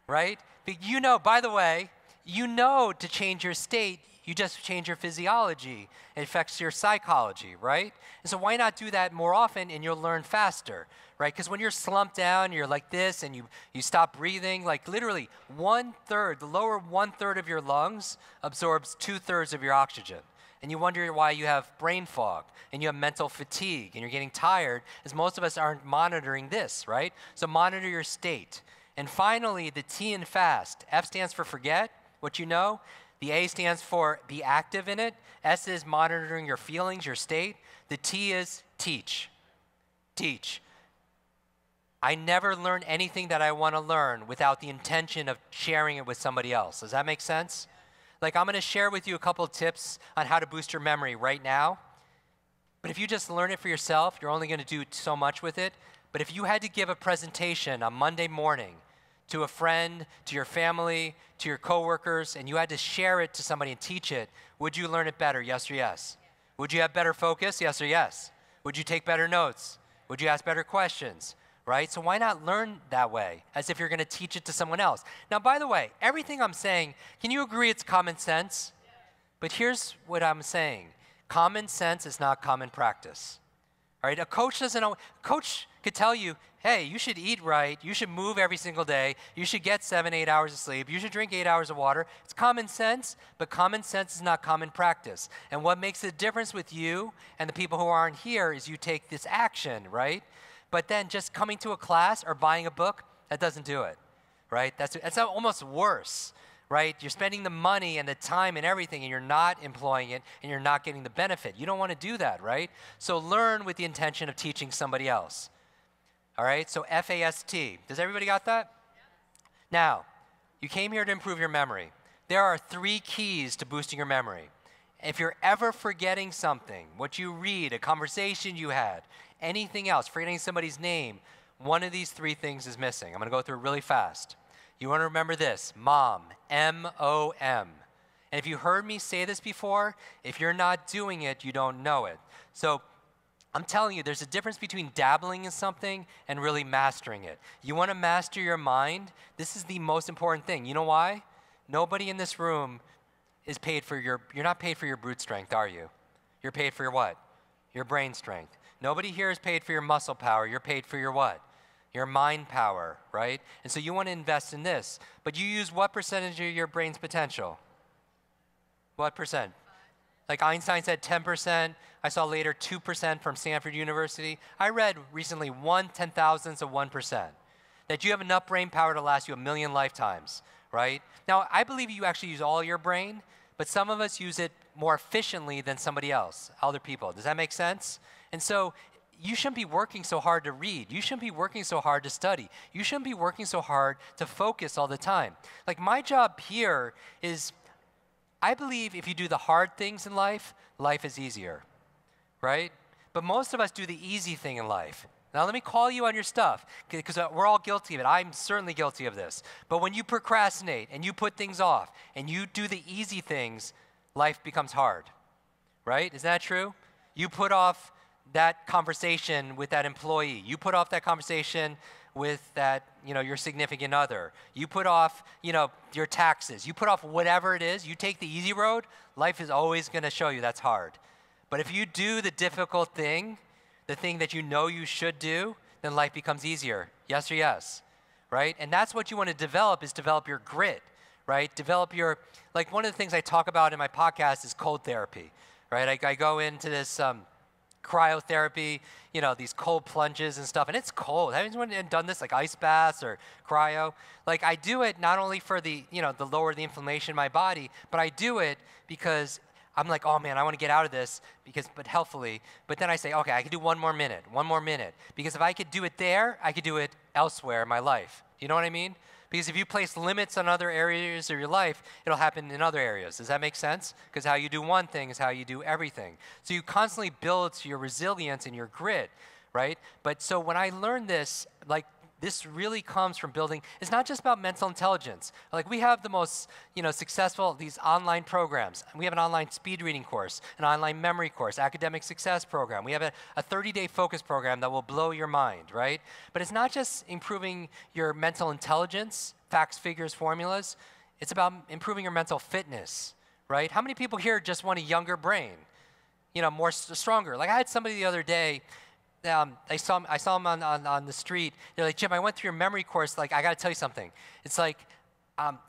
Right? But you know, by the way, you know to change your state, you just change your physiology. It affects your psychology, right? And so why not do that more often and you'll learn faster, right? Because when you're slumped down, you're like this and you stop breathing, like literally 1/3, the lower 1/3 of your lungs absorbs 2/3 of your oxygen. And you wonder why you have brain fog and you have mental fatigue and you're getting tired, as most of us aren't monitoring this, right? So monitor your state. And finally, the T in FAST. F stands for forget, what you know. The A stands for be active in it. S is monitoring your feelings, your state. The T is teach. Teach. I never learn anything that I want to learn without the intention of sharing it with somebody else. Does that make sense? Like I'm going to share with you a couple of tips on how to boost your memory right now. But if you just learn it for yourself, you're only going to do so much with it. But if you had to give a presentation on Monday morning to a friend, to your family, to your coworkers, and you had to share it to somebody and teach it, would you learn it better, yes or yes? Would you have better focus, yes or yes? Would you take better notes? Would you ask better questions, right? So why not learn that way, as if you're going to teach it to someone else? Now, by the way, everything I'm saying, can you agree it's common sense? But here's what I'm saying. Common sense is not common practice. All right, a coach doesn't know. A coach could tell you, hey, you should eat right, you should move every single day, you should get 7, 8 hours of sleep, you should drink 8 hours of water. It's common sense, but common sense is not common practice. And what makes the difference with you and the people who aren't here is you take this action, right? But then just coming to a class or buying a book, that doesn't do it, right? That's almost worse, right? You're spending the money and the time and everything, and you're not employing it, and you're not getting the benefit. You don't want to do that, right? So learn with the intention of teaching somebody else. All right, so FAST. Does everybody got that? Now, you came here to improve your memory. There are 3 keys to boosting your memory. If you're ever forgetting something, what you read, a conversation you had, anything else, forgetting somebody's name, one of these 3 things is missing. I'm going to go through it really fast. You want to remember this, MOM, M-O-M. And if you heard me say this before, if you're not doing it, you don't know it. So I'm telling you, there's a difference between dabbling in something and really mastering it. You want to master your mind? This is the most important thing. You know why? Nobody in this room is paid for you're not paid for your brute strength, are you? You're paid for your what? Your brain strength. Nobody here is paid for your muscle power. You're paid for your what? Your mind power, right? And so you want to invest in this. But you use what percentage of your brain's potential? What percent? Like Einstein said 10%. I saw later 2% from Stanford University. I read recently 1/10,000th of 1%. That you have enough brain power to last you 1,000,000 lifetimes, right? Now, I believe you actually use all your brain, but some of us use it more efficiently than somebody else, other people. Does that make sense? And so you shouldn't be working so hard to read. You shouldn't be working so hard to study. You shouldn't be working so hard to focus all the time. Like my job here is, I believe if you do the hard things in life, life is easier, right? But most of us do the easy thing in life. Now let me call you on your stuff, because we're all guilty of it. I'm certainly guilty of this. But when you procrastinate and you put things off and you do the easy things, life becomes hard, right? Is that true? You put off that conversation with that employee. You put off that conversation with that, your significant other. You put off, your taxes. You put off whatever it is. You take the easy road, life is always going to show you that's hard. But if you do the difficult thing, the thing that you know you should do, then life becomes easier. Yes or yes, right? And that's what you want to develop, is develop your grit, right? Develop your, like one of the things I talk about in my podcast is cold therapy, right? I go into this cryotherapy, these cold plunges and stuff, and it's cold. Haven't anyone done this, like ice baths or cryo? Like I do it not only for the, the lower the inflammation in my body, but I do it because I'm like, oh man, I want to get out of this, but healthfully. But then I say, okay, I can do one more minute. Because if I could do it there, I could do it elsewhere in my life. You know what I mean? Because if you place limits on other areas of your life, it'll happen in other areas. Does that make sense? Because how you do one thing is how you do everything. So you constantly build your resilience and your grit, right? But so when I learned this, like, this really comes from building. It's not just about mental intelligence. Like, we have the most, successful, these online programs. We have an online speed reading course, an online memory course, academic success program. We have a 30-day focus program that will blow your mind, right? But it's not just improving your mental intelligence, facts, figures, formulas. It's about improving your mental fitness, right? How many people here just want a younger brain? More stronger. Like, I had somebody the other day. I saw him on the street. They're like, Jim, I went through your memory course. Like, I got to tell you something. It's like,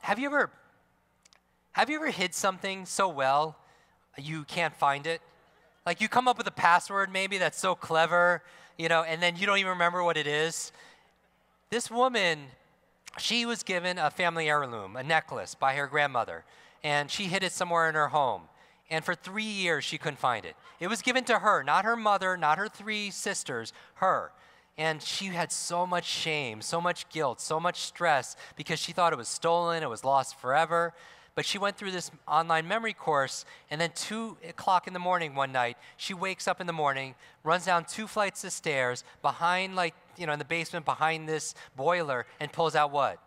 have you ever hid something so well you can't find it? Like, you come up with a password maybe that's so clever, and then you don't even remember what it is. This woman, she was given a family heirloom, a necklace by her grandmother, and she hid it somewhere in her home. And for 3 years, she couldn't find it. It was given to her, not her mother, not her 3 sisters, her. And she had so much shame, so much guilt, so much stress because she thought it was stolen, it was lost forever. But she went through this online memory course, and then 2 o'clock in the morning one night, she wakes up in the morning, runs down 2 flights of stairs behind, in the basement behind this boiler, and pulls out what?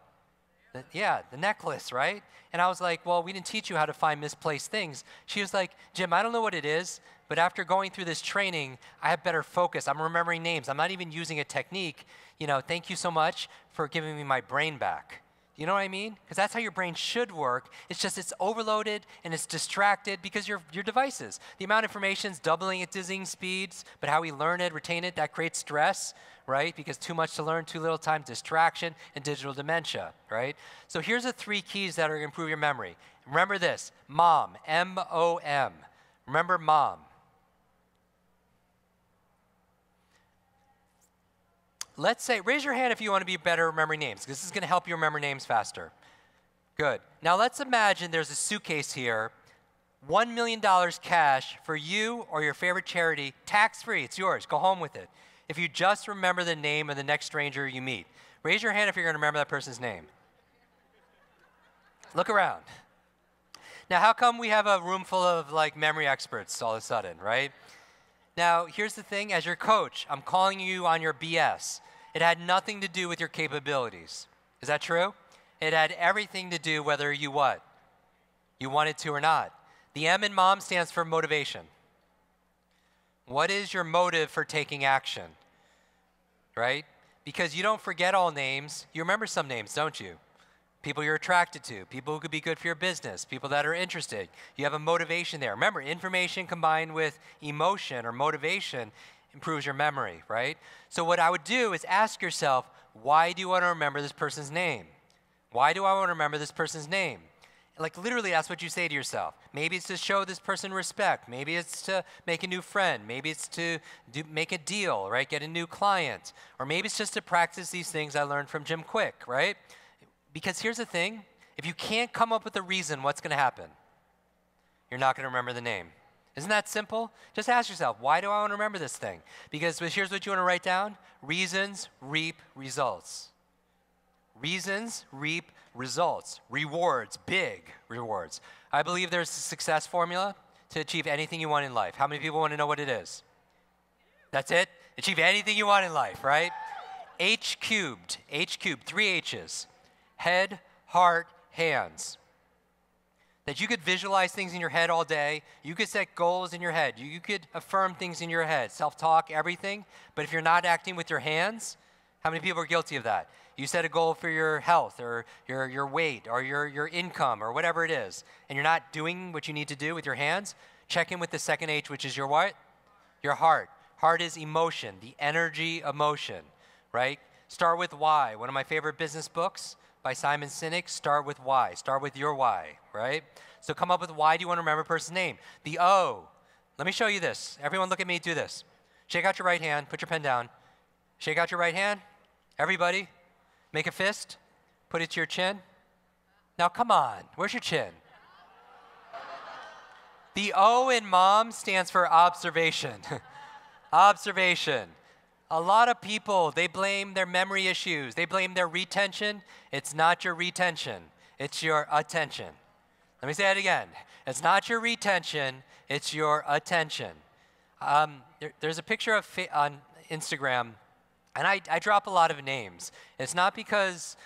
The necklace, right? And I was like, well, we didn't teach you how to find misplaced things. She was like, Jim, I don't know what it is, but after going through this training, I have better focus. I'm remembering names. I'm not even using a technique. Thank you so much for giving me my brain back. You know what I mean? Because that's how your brain should work. It's just it's overloaded and it's distracted because your devices. The amount of information is doubling at dizzying speeds, but how we learn it, retain it, that creates stress, right? Because too much to learn, too little time, distraction, and digital dementia, right? So here's the 3 keys that are going to improve your memory. Remember this, MOM, M-O-M. Remember MOM. Let's say, raise your hand if you want to be better at remembering names, because this is going to help you remember names faster. Good. Now let's imagine there's a suitcase here, $1 million cash for you or your favorite charity, tax-free. It's yours. Go home with it. If you just remember the name of the next stranger you meet. Raise your hand if you're going to remember that person's name. Look around. Now, how come we have a room full of memory experts all of a sudden, right? Now, here's the thing. As your coach, I'm calling you on your BS. It had nothing to do with your capabilities. Is that true? It had everything to do whether you what? You wanted to or not. The M in MOM stands for motivation. What is your motive for taking action, right? Because you don't forget all names. You remember some names, don't you? People you're attracted to, people who could be good for your business, people that are interested. You have a motivation there. Remember, information combined with emotion or motivation improves your memory, right? So what I would do is ask yourself, why do you want to remember this person's name? Why do I want to remember this person's name? Literally, that's what you say to yourself. Maybe it's to show this person respect. Maybe it's to make a new friend. Maybe it's to make a deal, right? Get a new client. Or maybe it's just to practice these things I learned from Jim Kwik, right? Because here's the thing. If you can't come up with a reason, what's going to happen? You're not going to remember the name. Isn't that simple? Just ask yourself, why do I want to remember this thing? Because here's what you want to write down. Reasons reap results. Reasons reap results. Rewards, big rewards. I believe there's a success formula to achieve anything you want in life. How many people want to know what it is? That's it? Achieve anything you want in life, right? H cubed, 3 H's. Head, heart, hands. That you could visualize things in your head all day. You could set goals in your head. You could affirm things in your head, self-talk, everything. But if you're not acting with your hands, how many people are guilty of that? You set a goal for your health or your weight or your income or whatever it is, and you're not doing what you need to do with your hands, check in with the second H, which is your what? Your heart. Heart is emotion, the energy of motion, right? Start with why. One of my favorite business books by Simon Sinek, Start with Why. Start with your why, right? So come up with why do you want to remember a person's name. The O. Let me show you this. Everyone look at me, do this. Shake out your right hand, put your pen down. Shake out your right hand. Everybody, make a fist, put it to your chin. Now come on, where's your chin? The O in MOM stands for observation. Observation. A lot of people, they blame their memory issues. They blame their retention. It's not your retention. It's your attention. Let me say it again. It's not your retention. It's your attention. There's a picture on Instagram, and I drop a lot of names. It's not because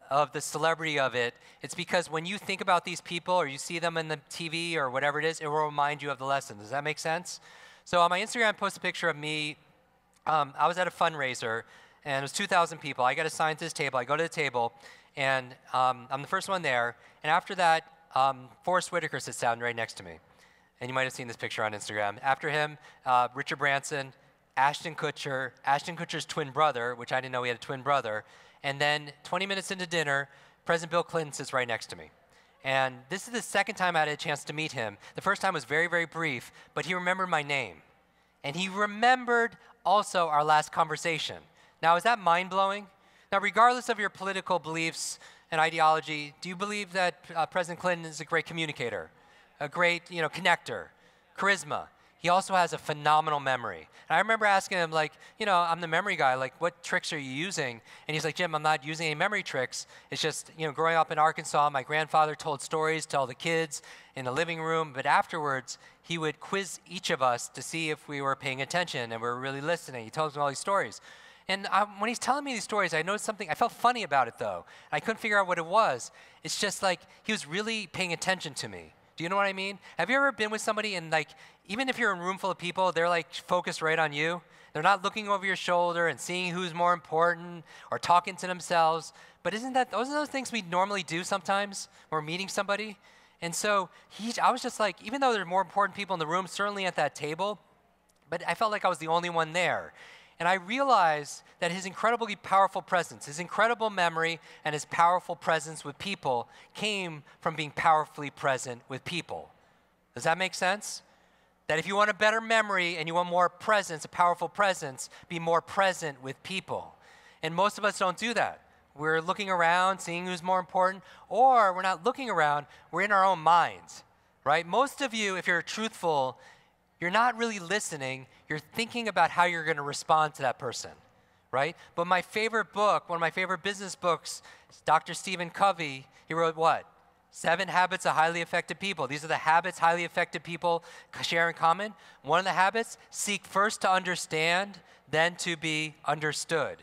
of the celebrity of it. It's because when you think about these people or you see them in the TV or whatever it is, it will remind you of the lesson. Does that make sense? So on my Instagram, I post a picture of me. I was at a fundraiser, and it was 2,000 people. I got assigned to this table. I go to the table, and I'm the first one there. And after that, Forrest Whitaker sits down right next to me. And you might have seen this picture on Instagram. After him, Richard Branson, Ashton Kutcher, Ashton Kutcher's twin brother, which I didn't know he had a twin brother. And then 20 minutes into dinner, President Bill Clinton sits right next to me. And this is the second time I had a chance to meet him. The first time was very, very brief, but he remembered my name. And he remembered also our last conversation. Now, is that mind-blowing? Now, regardless of your political beliefs and ideology, do you believe that President Clinton is a great communicator, a great, connector, charisma? He also has a phenomenal memory. And I remember asking him, I'm the memory guy, what tricks are you using? And he's like, Jim, I'm not using any memory tricks. It's just, growing up in Arkansas, my grandfather told stories to all the kids in the living room, but afterwards, he would quiz each of us to see if we were paying attention and we were really listening. He told us all these stories. And when he's telling me these stories, I noticed something. I felt funny about it, though. I couldn't figure out what it was. It's just like he was really paying attention to me. Do you know what I mean? Have you ever been with somebody and even if you're in a room full of people, they're focused right on you? They're not looking over your shoulder and seeing who's more important or talking to themselves. But those are those things we normally do sometimes when we're meeting somebody? And so I was just even though there are more important people in the room, certainly at that table, but I felt like I was the only one there. And I realized that his incredibly powerful presence, his incredible memory, and his powerful presence with people came from being powerfully present with people. Does that make sense? That if you want a better memory and you want more presence, a powerful presence, be more present with people. And most of us don't do that. We're looking around, seeing who's more important, or we're not looking around, we're in our own minds, right? Most of you, if you're truthful, you're not really listening, you're thinking about how you're going to respond to that person, right? But my favorite book, one of my favorite business books, Dr. Stephen Covey, he wrote what? 7 Habits of Highly Effective People. These are the habits highly effective people share in common. One of the habits, seek first to understand, then to be understood.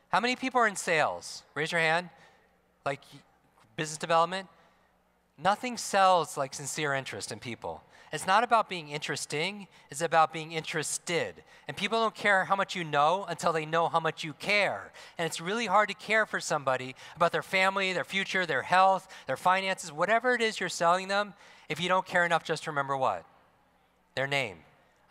How many people are in sales? Raise your hand. Business development? Nothing sells like sincere interest in people. It's not about being interesting, it's about being interested. And people don't care how much you know until they know how much you care. And it's really hard to care for somebody about their family, their future, their health, their finances, whatever it is you're selling them, if you don't care enough just to remember what? Their name.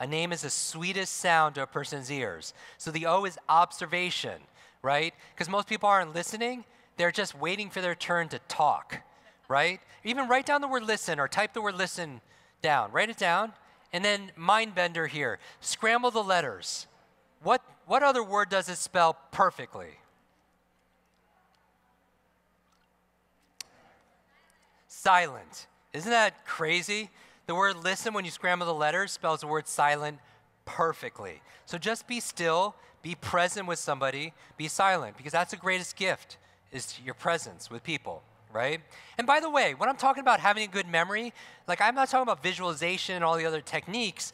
A name is the sweetest sound to a person's ears. So the O is observation, right? Because most people aren't listening, they're just waiting for their turn to talk, right? Even write down the word listen or type the word listen down. Write it down. And then mind bender here. Scramble the letters. What other word does it spell perfectly? Silent. Isn't that crazy? The word listen, when you scramble the letters, spells the word silent perfectly. So just be still, be present with somebody, be silent, because that's the greatest gift, is your presence with people. Right? And by the way, when I'm talking about having a good memory, I'm not talking about visualization and all the other techniques.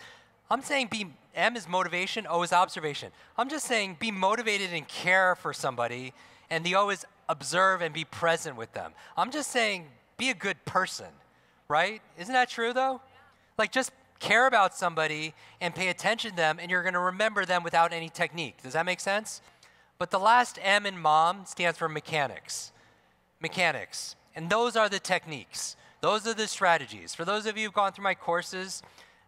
I'm saying M is motivation, O is observation. I'm just saying be motivated and care for somebody, and the O is observe and be present with them. I'm just saying be a good person, right? Isn't that true, though? Just care about somebody and pay attention to them, and you're going to remember them without any technique. Does that make sense? But the last M in MOM stands for mechanics. Mechanics. And those are the techniques. Those are the strategies. For those of you who've gone through my courses,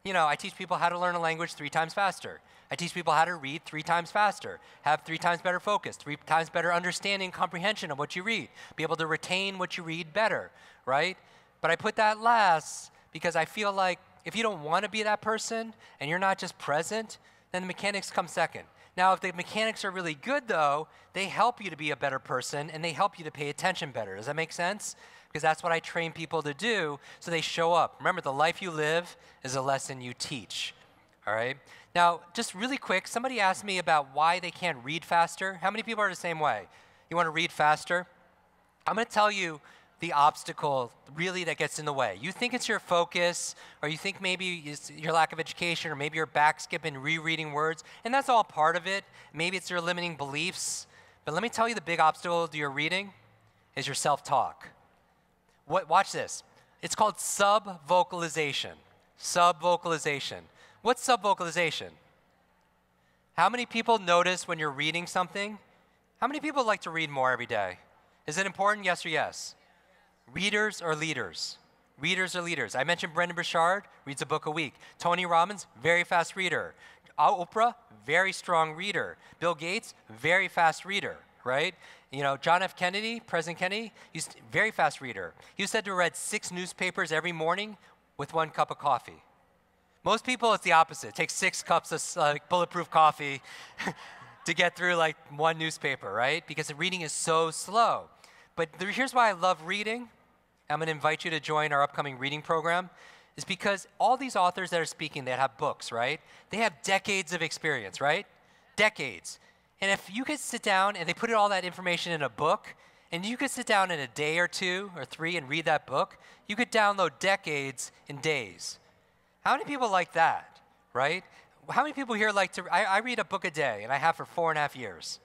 I teach people how to learn a language 3 times faster. I teach people how to read 3 times faster, have 3 times better focus, 3 times better understanding and comprehension of what you read, be able to retain what you read better, right? But I put that last because I feel like if you don't want to be that person and you're not just present, then the mechanics come second. Now, if the mechanics are really good, though, they help you to be a better person, and they help you to pay attention better. Does that make sense? Because that's what I train people to do, so they show up. Remember, the life you live is a lesson you teach, all right? Now, just really quick, somebody asked me about why they can't read faster. How many people are the same way? You want to read faster? I'm going to tell you the obstacle really that gets in the way. You think it's your focus, or you think maybe it's your lack of education, or maybe you're back skipping, rereading words, and that's all part of it. Maybe it's your limiting beliefs. But let me tell you the big obstacle to your reading is your self-talk. Watch this. It's called sub-vocalization. Sub-vocalization. What's sub-vocalization? How many people notice when you're reading something? How many people like to read more every day? Is it important, yes or yes? Readers or leaders? Readers or leaders? I mentioned Brendan Burchard, reads a book a week. Tony Robbins, very fast reader. Oprah, very strong reader. Bill Gates, very fast reader, right? You know, John F. Kennedy, President Kennedy, he's a very fast reader. He was said to have read 6 newspapers every morning with 1 cup of coffee. Most people, it's the opposite. It takes 6 cups of bulletproof coffee to get through like 1 newspaper, right? Because the reading is so slow. But here's why I love reading. I'm going to invite you to join our upcoming reading program. Is because all these authors that are speaking, that have books, right? They have decades of experience, right? Decades. And if you could sit down and they put all that information in a book, and you could sit down in a day or 2 or 3 and read that book, you could download decades in days. How many people like that, right? How many people here like to, I read a book a day, and I have for 4.5 years.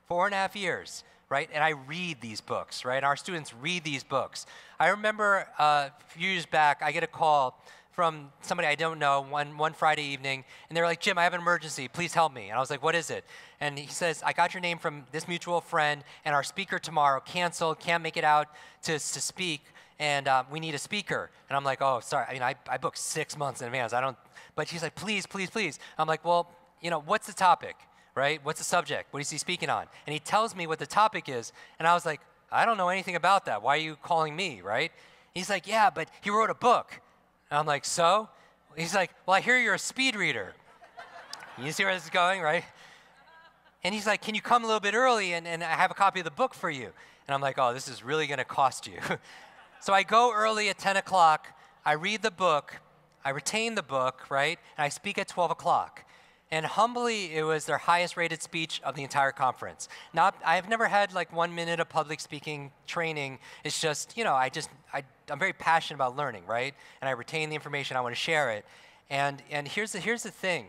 4.5 years, right? And I read these books, right? Our students read these books. I remember a few years back, I get a call from somebody I don't know one Friday evening, and they're like, Jim, I have an emergency, please help me. And I was like, what is it? And he says, I got your name from this mutual friend, and our speaker tomorrow canceled, can't make it out to speak, and we need a speaker. And I'm like, oh, sorry, I mean, I booked 6 months in advance, but she's like, please, please, please. I'm like, well, you know, what's the topic, right? What's the subject? What is he speaking on? And he tells me what the topic is, and I was like, I don't know anything about that. Why are you calling me, right? He's like, yeah, but he wrote a book. And I'm like, so? He's like, well, I hear you're a speed reader. You see where this is going, right? And he's like, can you come a little bit early and I have a copy of the book for you? And I'm like, oh, this is really going to cost you. So I go early at 10 o'clock, I read the book, I retain the book, right? And I speak at 12 o'clock. And humbly, it was their highest rated speech of the entire conference. I've never had like 1 minute of public speaking training. It's just, you know, I'm very passionate about learning, right? And I retain the information, I want to share it. And here's the thing.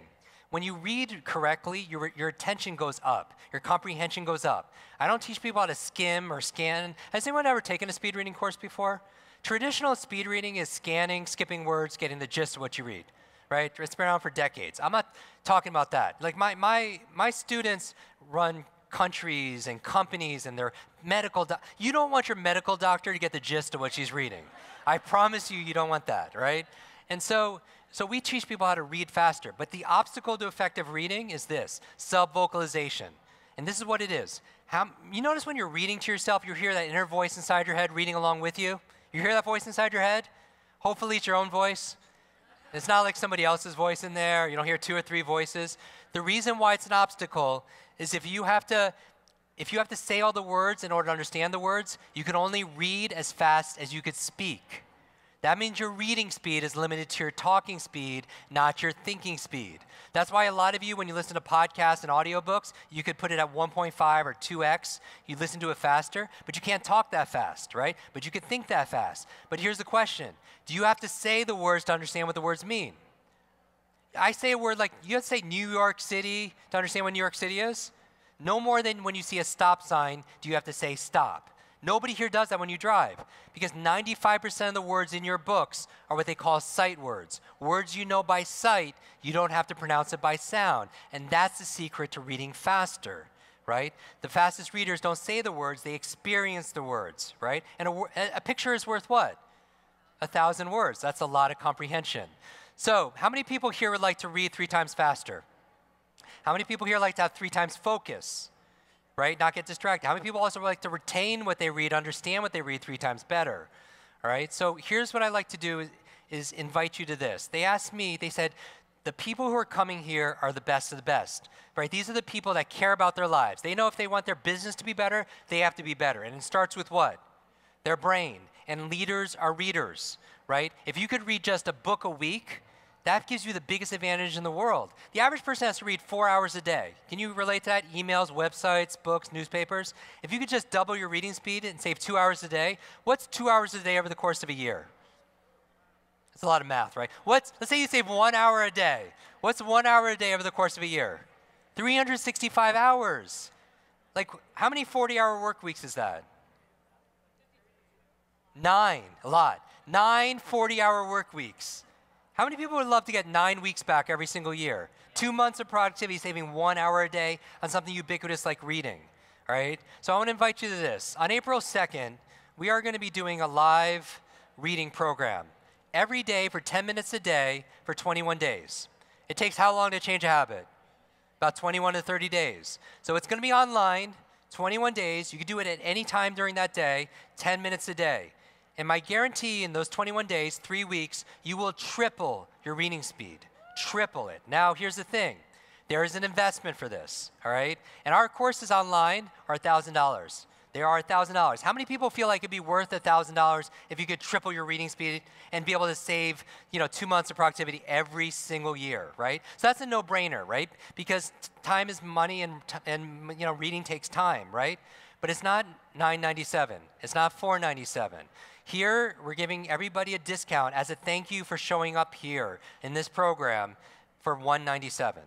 When you read correctly, your attention goes up. Your comprehension goes up. I don't teach people how to skim or scan. Has anyone ever taken a speed reading course before? Traditional speed reading is scanning, skipping words, getting the gist of what you read, right? It's been around for decades. I'm not talking about that. Like my students run countries and companies and their medical you don't want your medical doctor to get the gist of what she's reading. I promise you, you don't want that, right? And so we teach people how to read faster. But the obstacle to effective reading is this, sub-vocalization. And this is what it is. You notice when you're reading to yourself, you hear that inner voice inside your head reading along with you? You hear that voice inside your head? Hopefully it's your own voice. It's not like somebody else's voice in there. You don't hear 2 or 3 voices. The reason why it's an obstacle is if you have to say all the words in order to understand the words, you can only read as fast as you could speak. That means your reading speed is limited to your talking speed, not your thinking speed. That's why a lot of you, when you listen to podcasts and audiobooks, you could put it at 1.5 or 2x. You listen to it faster, but you can't talk that fast, right? But you can think that fast. But here's the question. Do you have to say the words to understand what the words mean? I say a word like, you have to say New York City to understand what New York City is? No more than when you see a stop sign do you have to say stop. Nobody here does that when you drive because 95% of the words in your books are what they call sight words. Words you know by sight, you don't have to pronounce it by sound. And that's the secret to reading faster, right? The fastest readers don't say the words, they experience the words, right? And a picture is worth what? 1,000 words. That's a lot of comprehension. So how many people here would like to read 3 times faster? How many people here like to have 3 times focus? Right? Not get distracted. How many people also like to retain what they read, understand what they read 3 times better? All right? So here's what I like to do is invite you to this. They asked me, they said, the people who are coming here are the best of the best. Right? These are the people that care about their lives. They know if they want their business to be better, they have to be better. And it starts with what? Their brain. And leaders are readers. Right? If you could read just a book a week, That gives you the biggest advantage in the world. The average person has to read 4 hours a day. Can you relate to that? Emails, websites, books, newspapers. If you could just double your reading speed and save 2 hours a day, what's 2 hours a day over the course of a year? That's a lot of math, right? Let's say you save 1 hour a day. What's 1 hour a day over the course of a year? 365 hours. Like, how many 40-hour work weeks is that? 9, a lot. 9 40-hour work weeks. How many people would love to get 9 weeks back every single year? 2 months of productivity, saving 1 hour a day on something ubiquitous like reading, all right? So I want to invite you to this. On April 2nd, we are going to be doing a live reading program every day for 10 minutes a day for 21 days. It takes how long to change a habit? About 21 to 30 days. So it's going to be online, 21 days. You can do it at any time during that day, 10 minutes a day. And my guarantee in those 21 days, 3 weeks, you will triple your reading speed. Triple it. Now, here's the thing. There is an investment for this, all right? And our courses online are $1,000. They are $1,000. How many people feel like it'd be worth $1,000 if you could triple your reading speed and be able to save, 2 months of productivity every single year, right? So that's a no-brainer, right? Because time is money, and reading takes time, right? But it's not $9.97. It's not $4.97. Here, we're giving everybody a discount as a thank you for showing up here in this program for $197.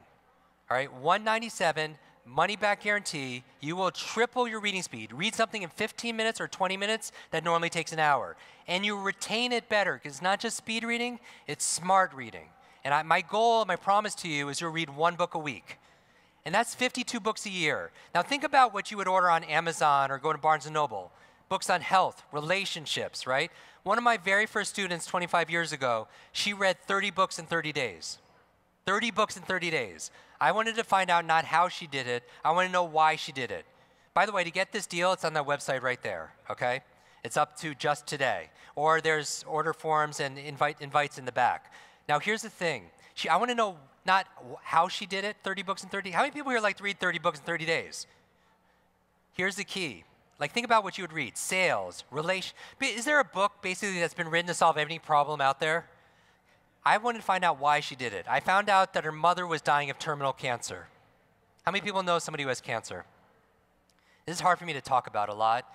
All right, $197, money back guarantee. You will triple your reading speed. Read something in 15 minutes or 20 minutes that normally takes an hour. And you retain it better, because it's not just speed reading, it's smart reading. And my goal, my promise to you is you'll read 1 book a week. And that's 52 books a year. Now think about what you would order on Amazon or go to Barnes & Noble. Books on health, relationships, right? One of my very first students 25 years ago, she read 30 books in 30 days. 30 books in 30 days. I wanted to find out not how she did it, I want to know why she did it. By the way, to get this deal, it's on that website right there, okay? It's up to just today. Or there's order forms and invites in the back. Now here's the thing. I want to know not how she did it, 30 books in 30. How many people here like to read 30 books in 30 days? Here's the key. Like, think about what you would read. Sales, relation. Is there a book, basically, that's been written to solve any problem out there? I wanted to find out why she did it. I found out that her mother was dying of terminal cancer. How many people know somebody who has cancer? This is hard for me to talk about a lot,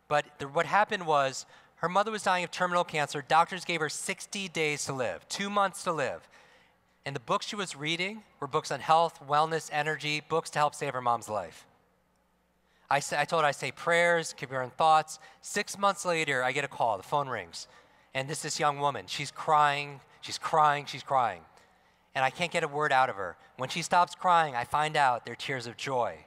but what happened was her mother was dying of terminal cancer. Doctors gave her 60 days to live, 2 months to live. And the books she was reading were books on health, wellness, energy, books to help save her mom's life. I told her I say prayers, keep her in thoughts. 6 months later, I get a call. The phone rings. And this young woman, she's crying, she's crying, she's crying. And I can't get a word out of her. When she stops crying, I find out they're tears of joy.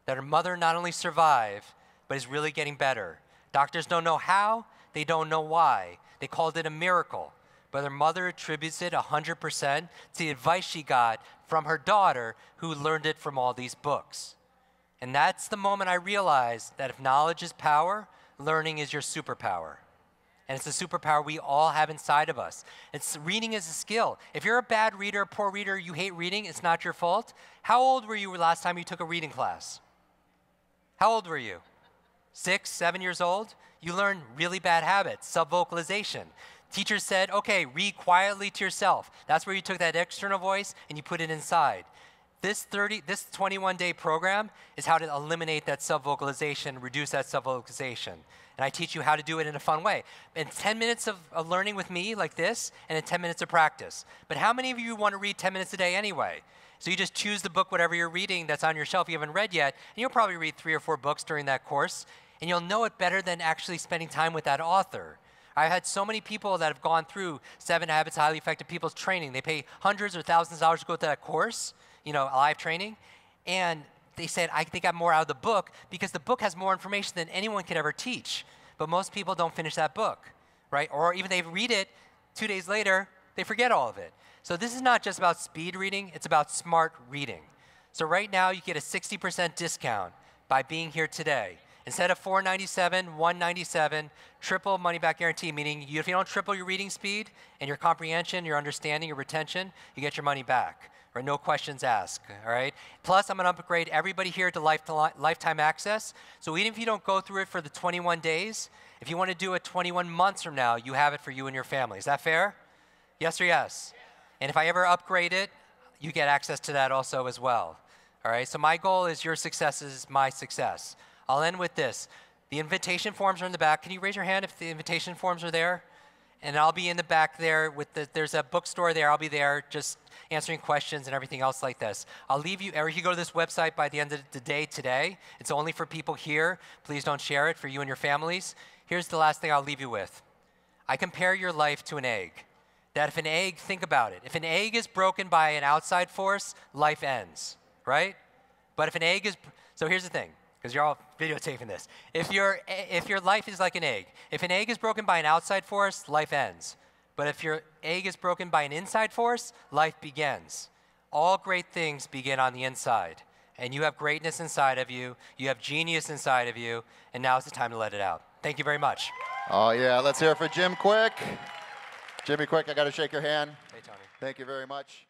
That her mother not only survived, but is really getting better. Doctors don't know how, they don't know why. They called it a miracle. But her mother attributes it 100% to the advice she got from her daughter, who learned it from all these books. And that's the moment I realized that if knowledge is power, learning is your superpower. And it's a superpower we all have inside of us. Reading is a skill. If you're a bad reader, a poor reader, you hate reading, it's not your fault. How old were you last time you took a reading class? How old were you? 6, 7 years old? You learned really bad habits, subvocalization. Teacher said, okay, read quietly to yourself. That's where you took that external voice and you put it inside. This 21-day program is how to eliminate that subvocalization, reduce that subvocalization. And I teach you how to do it in a fun way. In 10 minutes of learning with me like this, and in 10 minutes of practice. But how many of you want to read 10 minutes a day anyway? So you just choose the book, whatever you're reading that's on your shelf you haven't read yet, and you'll probably read 3 or 4 books during that course, and you'll know it better than actually spending time with that author. I've had so many people that have gone through 7 Habits of Highly Effective People's training. They pay hundreds or thousands of dollars to go to that course, live training, and they said, I think I'm more out of the book because the book has more information than anyone could ever teach. But most people don't finish that book, right? Or even they read it, 2 days later, they forget all of it. So this is not just about speed reading, it's about smart reading. So right now, you get a 60% discount by being here today. Instead of $497, $197, triple money back guarantee, meaning if you don't triple your reading speed and your comprehension, your understanding, your retention, you get your money back. Or no questions asked, all right? Plus, I'm going to upgrade everybody here to lifetime access. So even if you don't go through it for the 21 days, if you want to do it 21 months from now, you have it for you and your family. Is that fair? Yes or yes? And if I ever upgrade it, you get access to that also as well. All right, so my goal is your success is my success. I'll end with this. The invitation forms are in the back. Can you raise your hand if the invitation forms are there? And I'll be in the back there with there's a bookstore there. I'll be there just answering questions and everything else like this. I'll leave you, or you go to this website by the end of the day today. It's only for people here. Please don't share it for you and your families. Here's the last thing I'll leave you with. I compare your life to an egg. That if an egg, think about it. If an egg is broken by an outside force, life ends, right? But if an egg is, so here's the thing, because you're all videotaping this. If your life is like an egg, if an egg is broken by an outside force, life ends. But if your egg is broken by an inside force, life begins. All great things begin on the inside. And you have greatness inside of you, you have genius inside of you, and now is the time to let it out. Thank you very much. Oh yeah, let's hear it for Jim Kwik. Jimmy Kwik, I got to shake your hand. Hey, Tony. Thank you very much.